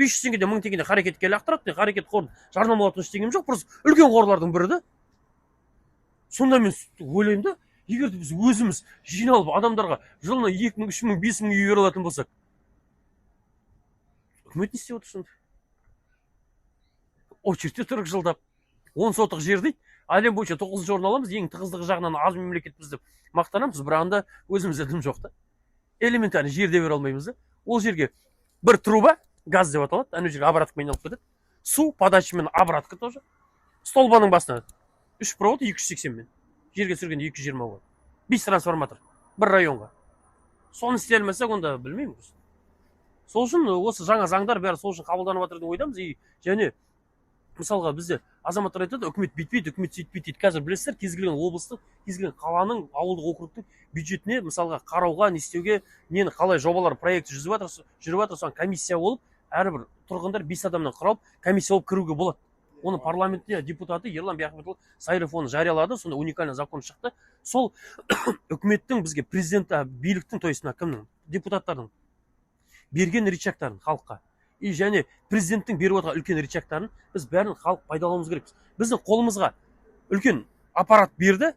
500 теңгеден 1000 теңгеден қарекетке лақтырады, қарекет қорын жарнамалатын ештеңем жоқ, просто үлкен қорлардың бірі да. Сонда мен ойлаймын да, егер біз өзіміз жиналып адамдарға жылына 2000, 3000, 5000 үй бере алатын болсақ, үкімет не істеп отыр сонда? Очередьте тұрып жылдап 10 сотық жер дейді, әлем бойынша 9-шы орын аламыз, ең тығыздығы жағынан аз мемлекетпіз деп мақтанамыз, бірағында өзімізде дым жоқ та. Элементарный жерде бере алмаймыз да. Ол жерге бір труба, газ деп аталады, ана жерге обраткамен айналып кетеді. Су подачамен обратка тоже. Столбаның басына 3 провод 280 мен. Жерге түсіргенде 220 болады. 5 трансформатор бір районға. Соны істей алмасақ, онда білмеймін. Сол үшін осы жаңа заңдар бәрі сол үшін қабылданып жатыр деп ойдамыз. Және мысалға бізде азаматтар айтады, үкімет бүйтпейді, үкімет сөйтпейді дейді. Қазір білесіздер, кез келген облыстың, кез келген қаланың, ауылдық округтың бюджетіне мысалға қарауға, не істеуге, нені қалай жобалар, проекті жүріп жатыр, соған комиссия болып, әрбір тұрғындар 5 адамнан құралып, комиссия болып кіруге болады. Оны парламентте депутаты Ерлан Бияхметұлы Сайров оны жариялады, сонда уникальный закон шықты. Сол үкіметтің бізге президенті, биліктің, то есть кімнің, депутаттардың берген рычагтарын халыққа и және президенттің беріп отырған үлкен рычагтарын біз бәрін халық пайдалануымыз керекпіз. Біздің қолымызға үлкен аппарат берді,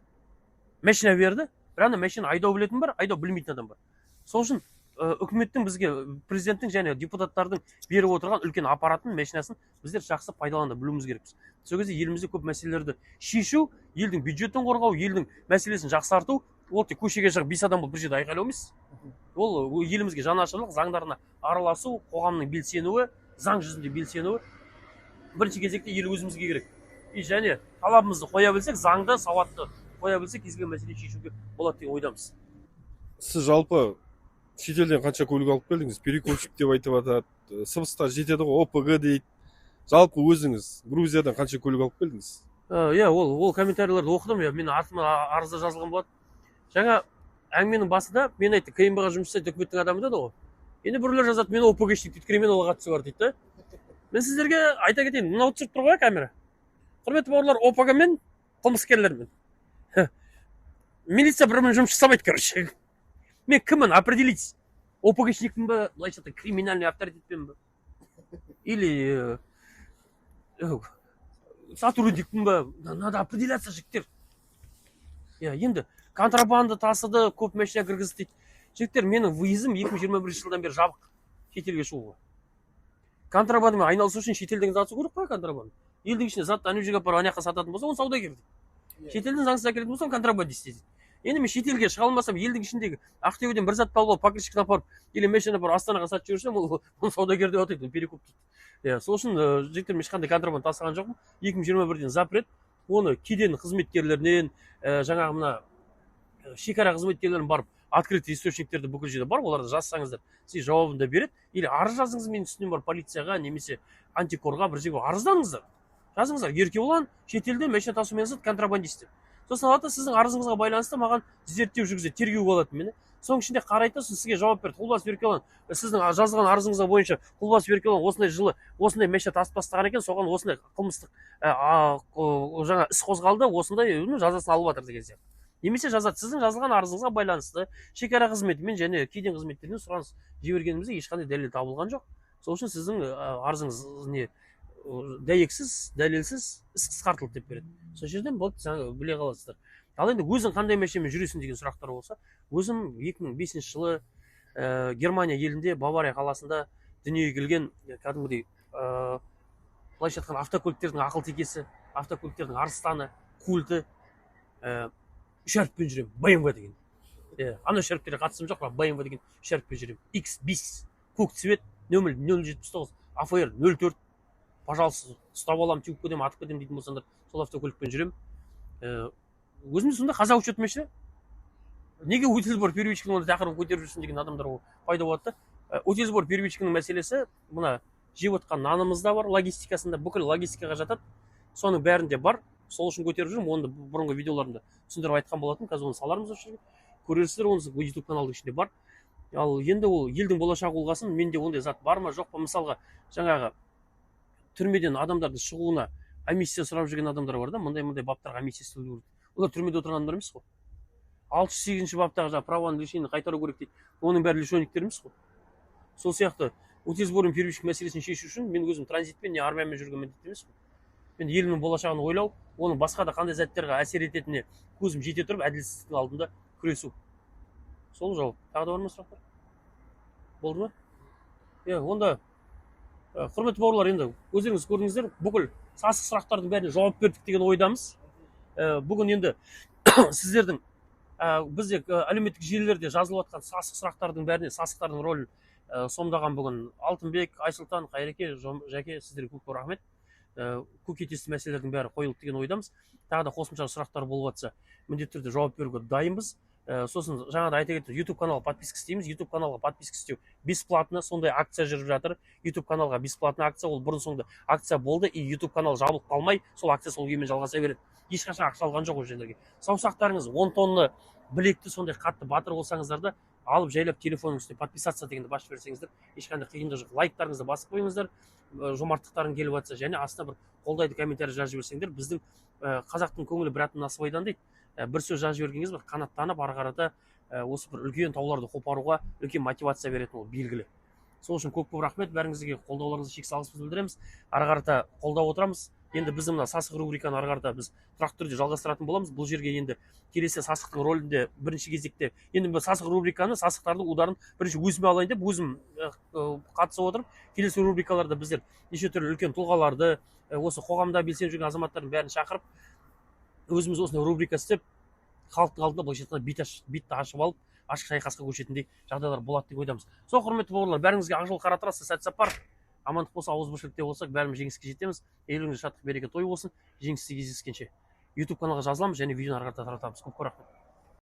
машина берді, бірақ ана машина айдау білетін бар, айдау білмейтін адам бар. Сол үшін үкіметтің бізге президенттің және депутаттардың беріп отырған үлкен аппаратын, машинасын біздер жақсы пайдалана білуіміз керекпіз. Сол кезде елімізде көп мәселелерді шешу, елдің бюджетін қорғау, елдің мәселесін жақсарту, ол тек көшеге шығып 5 адам болып бір жерде айқайлау емес. Ол елімізге жанашырлық, заңдарына араласу, қоғамның белсенуі, заң жүзінде белсенуі бірінші кезекте ел өзімізге керек. И және талабымызды қоя білсек, заңды, сауатты қоя білсек, кез келген мәселе шешуге болады деген ойдамыз. Сіз жалпы шетелден қанша көлік алып келдіңіз? Перекупщик деп айтып жатады, сыбыстар жетеді ғой, ОПГ дейді. Жалпы өзіңіз Грузиядан қанша көлік алып келдіңіз? Иә, ол комментарийлерді оқыдым, мен артыма арызда жазылған болады. Жаңа әңгіменің басында мен айтты, КМБ-ға жұмыс жасайды үкіметтің адамы деді ғой. Енді біреулер жазады, мен ОПГ-шник дейді, кірмен ол қатысы бар дейді. Мен сіздерге айта кетейін, мынау түсіріп тұр ғой камера. Құрметті бауырлар, ОПГ-мен қылмыскерлермен. Милиция бірімен жұмыс жасамайды, короче. Мен кіммін, определитесь. ОПГ-шникпін бе, былайша айтқанда криминальный авторитетпен бе? Или сотрудникпін бе? Надо определяться, жігіттер. Енді контрабанда тасыды, көп машина кіргізді дейді. Жігіттер, менің выездым 2021 жылдан бері жабық шетелге шығуға. Контрабандамен айналысу үшін шетелден затсу керек қой контрабанда. Елдің ішіне затты ана жерге апарып ана жаққа сататын болса, оны саудагер дейді. Шетелден заңсыз әкелетін болса, контрабандист дейді. Енді мен шетелге шыға алмасам, елдің ішіндегі Ақтөбеден бір затты алып покрышканы апарып, или машина апарып Астанаға сатып жүрсем, ол саудагер деп атайды, перекуп дейді. Сол үшін жігіттер, мен ешқандай контрабанда тасыған жоқпын. 2021-ден запрет, оны кеден қызметкерлерінен, жаңағы мына шекара қызметкерлерін барып открытый источниктерді бүкіл жерде бар, оларды жазсаңыздар, сіз жауабын да береді. Или арыз жазыңыз, менің үстінен бар полицияға немесе антикорға бір жерге арызданыңыздар. Жазыңыздар, Еркебұлан шетелде машина тасумен айналысады, контрабандист деп. Сосын алады, сіздің арызыңызға байланысты маған зерттеу жүргізеді, тергеу болады мені. Соның ішінде қарайды, сізге жауап берді. Құлбасов Еркебұлан, сіздің жазылған арызыңызға бойынша Құлбасов Еркебұлан осындай жылы осындай машина тасып тастаған екен, соған осындай қылмыстық жаңа іс қозғалды, осындай жазасын алып жатыр деген сияқты. Немесе жазады, сіздің жазылған арызыңызға байланысты шекара қызметімен және кеден қызметтерінен сұраныс жібергенімізде ешқандай дәлел табылған жоқ. Сол үшін сіздің арызыңыз не дәйексіз, дәлелсіз іс қысқартылды деп береді. Сол жерден болды, біле қаласыздар. Ал енді өзің қандай машинамен жүресің деген сұрақтар болса, өзім 2005 жылы Германия елінде Бавария қаласында дүниеге келген кәдімгідей былайша айтқанда автокөліктердің ақыл текесі, автокөліктердің арыстаны, культі 3 әріппен жүрем, BMW деген. Ана 3 әріптерге қатысым жоқ, BMW деген 3 әріппен жүрем. X5, көк цвет, нөмір 079, АФР 04. Пожалуйста, ұстап алам, теуіп кетем, атып кетем дейтін болсаңдар, сол автокөлікпен жүрем. Өзімде сонда қазақ учет машина. Неге Утилсбор первичкінің оны тақырып көтеріп жүрсін деген адамдар пайда болады да. Утилсбор первичкінің мәселесі мына жеп отқан нанымыз да бар, логистикасында, бүкіл логистикаға жатады. Соның бәрінде бар. Сол үшін көтеріп жүрмін, оны бұрынғы видеоларымда түсіндіріп айтқан болатын, қазір оны салармыз осы жерге. Көрерсіздер, оны YouTube каналдың ішінде бар. Ал енді ол елдің болашағы болғасын, менде ондай зат бар ма, жоқ па? Мысалға, жаңағы түрмеден адамдардың шығуына амнистия сұрап жүрген адамдар бар да, мындай баптарға амнистия істеу керек. Олар түрмеде отырған адамдар емес қой. 608 баптағы жаңағы правоны лишениені қайтару керек дейді. Оның бәрі лишенниктер емес қой. Сол сияқты Утилсбор первичка мәселесін шешу үшін мен өзім транзитпен не армиямен жүрген міндетті емес қой. Мен елімнің болашағын ойлау, оның басқа да қандай заттарға әсер ететініне көзім жете тұрып, әділетсіздіктің алдында күресу. Сол жауап. Тағы да бар ма сұрақтар? Болды ма? Онда құрметті бауырлар, енді өздеріңіз көрдіңіздер, бүкіл сасық сұрақтардың бәріне жауап бердік деген ойдамыз. Бүгін енді сіздердің бізде әлеуметтік желілерде жазылып жатқан сасық сұрақтардың бәріне сасықтардың рөлін сомдаған бүгін Алтынбек, Айсұлтан, Қайреке, Жәке, сіздерге көп рахмет. Көкейтесті мәселелердің бәрі қойылды деген ойдамыз. Тағы да қосымша сұрақтар болып жатса, міндетті түрде жауап беруге дайынбыз. Сосын жаңағыда айта кетті, YouTube каналға подписка істейміз. YouTube каналға подписка істеу бесплатно, сондай акция жүріп жатыр. YouTube каналға бесплатно акция, ол бұрын соңды акция болды, и YouTube канал жабылып қалмай, сол акция сол күймен жалғаса береді. Ешқашан ақша алған жоқ ол жерлерге. Саусақтарыңыз 10 тонна білекті сондай қатты батыр болсаңыздар да, алып жайлап телефонның үстіне подписаться дегенді басып берсеңіздер, ешқандай қиындық жоқ. Лайктарыңызды басып қойыңыздар, жомарттықтарың келіп жатса, және астына бір қолдайды комментарий жазып жіберсеңдер, біздің қазақтың көңілі бір аттан асып айдан дейді. Бір сөз жазып жіберген кезде бір қанаттанып ары қарата осы бір үлкен тауларды қопаруға үлкен мотивация беретін ол белгілі. Сол үшін көп рахмет, бәріңізге қолдауларыңызды шексіз алғысымызды білдіреміз. Ары қарата қолдап отырамыз. Енді біз мына сасық рубриканы ары қарата біз тұрақты түрде жалғастыратын боламыз. Бұл жерге енді келесі сасықтың рөлінде бірінші кезекте енді біз сасық рубриканы, сасықтардың ударын бірінші өзіме алайын деп өзім қатысып отырып, келесі рубрикаларда біздер неше түрлі үлкен тұлғаларды, осы қоғамда белсеніп жүрген азаматтардың бәрін шақырып, өзіміз осындай рубрика істеп, халықтың алдында былайша айтқанда битті ашып алып, ашық шайқасқа көшетіндей жағдайлар болады деп ойдамыз. Сол құрметті бауырлар, бәріңізге ақ жол қара трасса, сәт сапар. Амандық болса, ауызбіршілікте болсақ, бәріміз жеңіске жетеміз. Еліңізде шаттық береке той болсын. Жеңісте кездескенше. YouTube каналға жазыламыз және видеоны ары қарата таратамыз. Көп рахмет.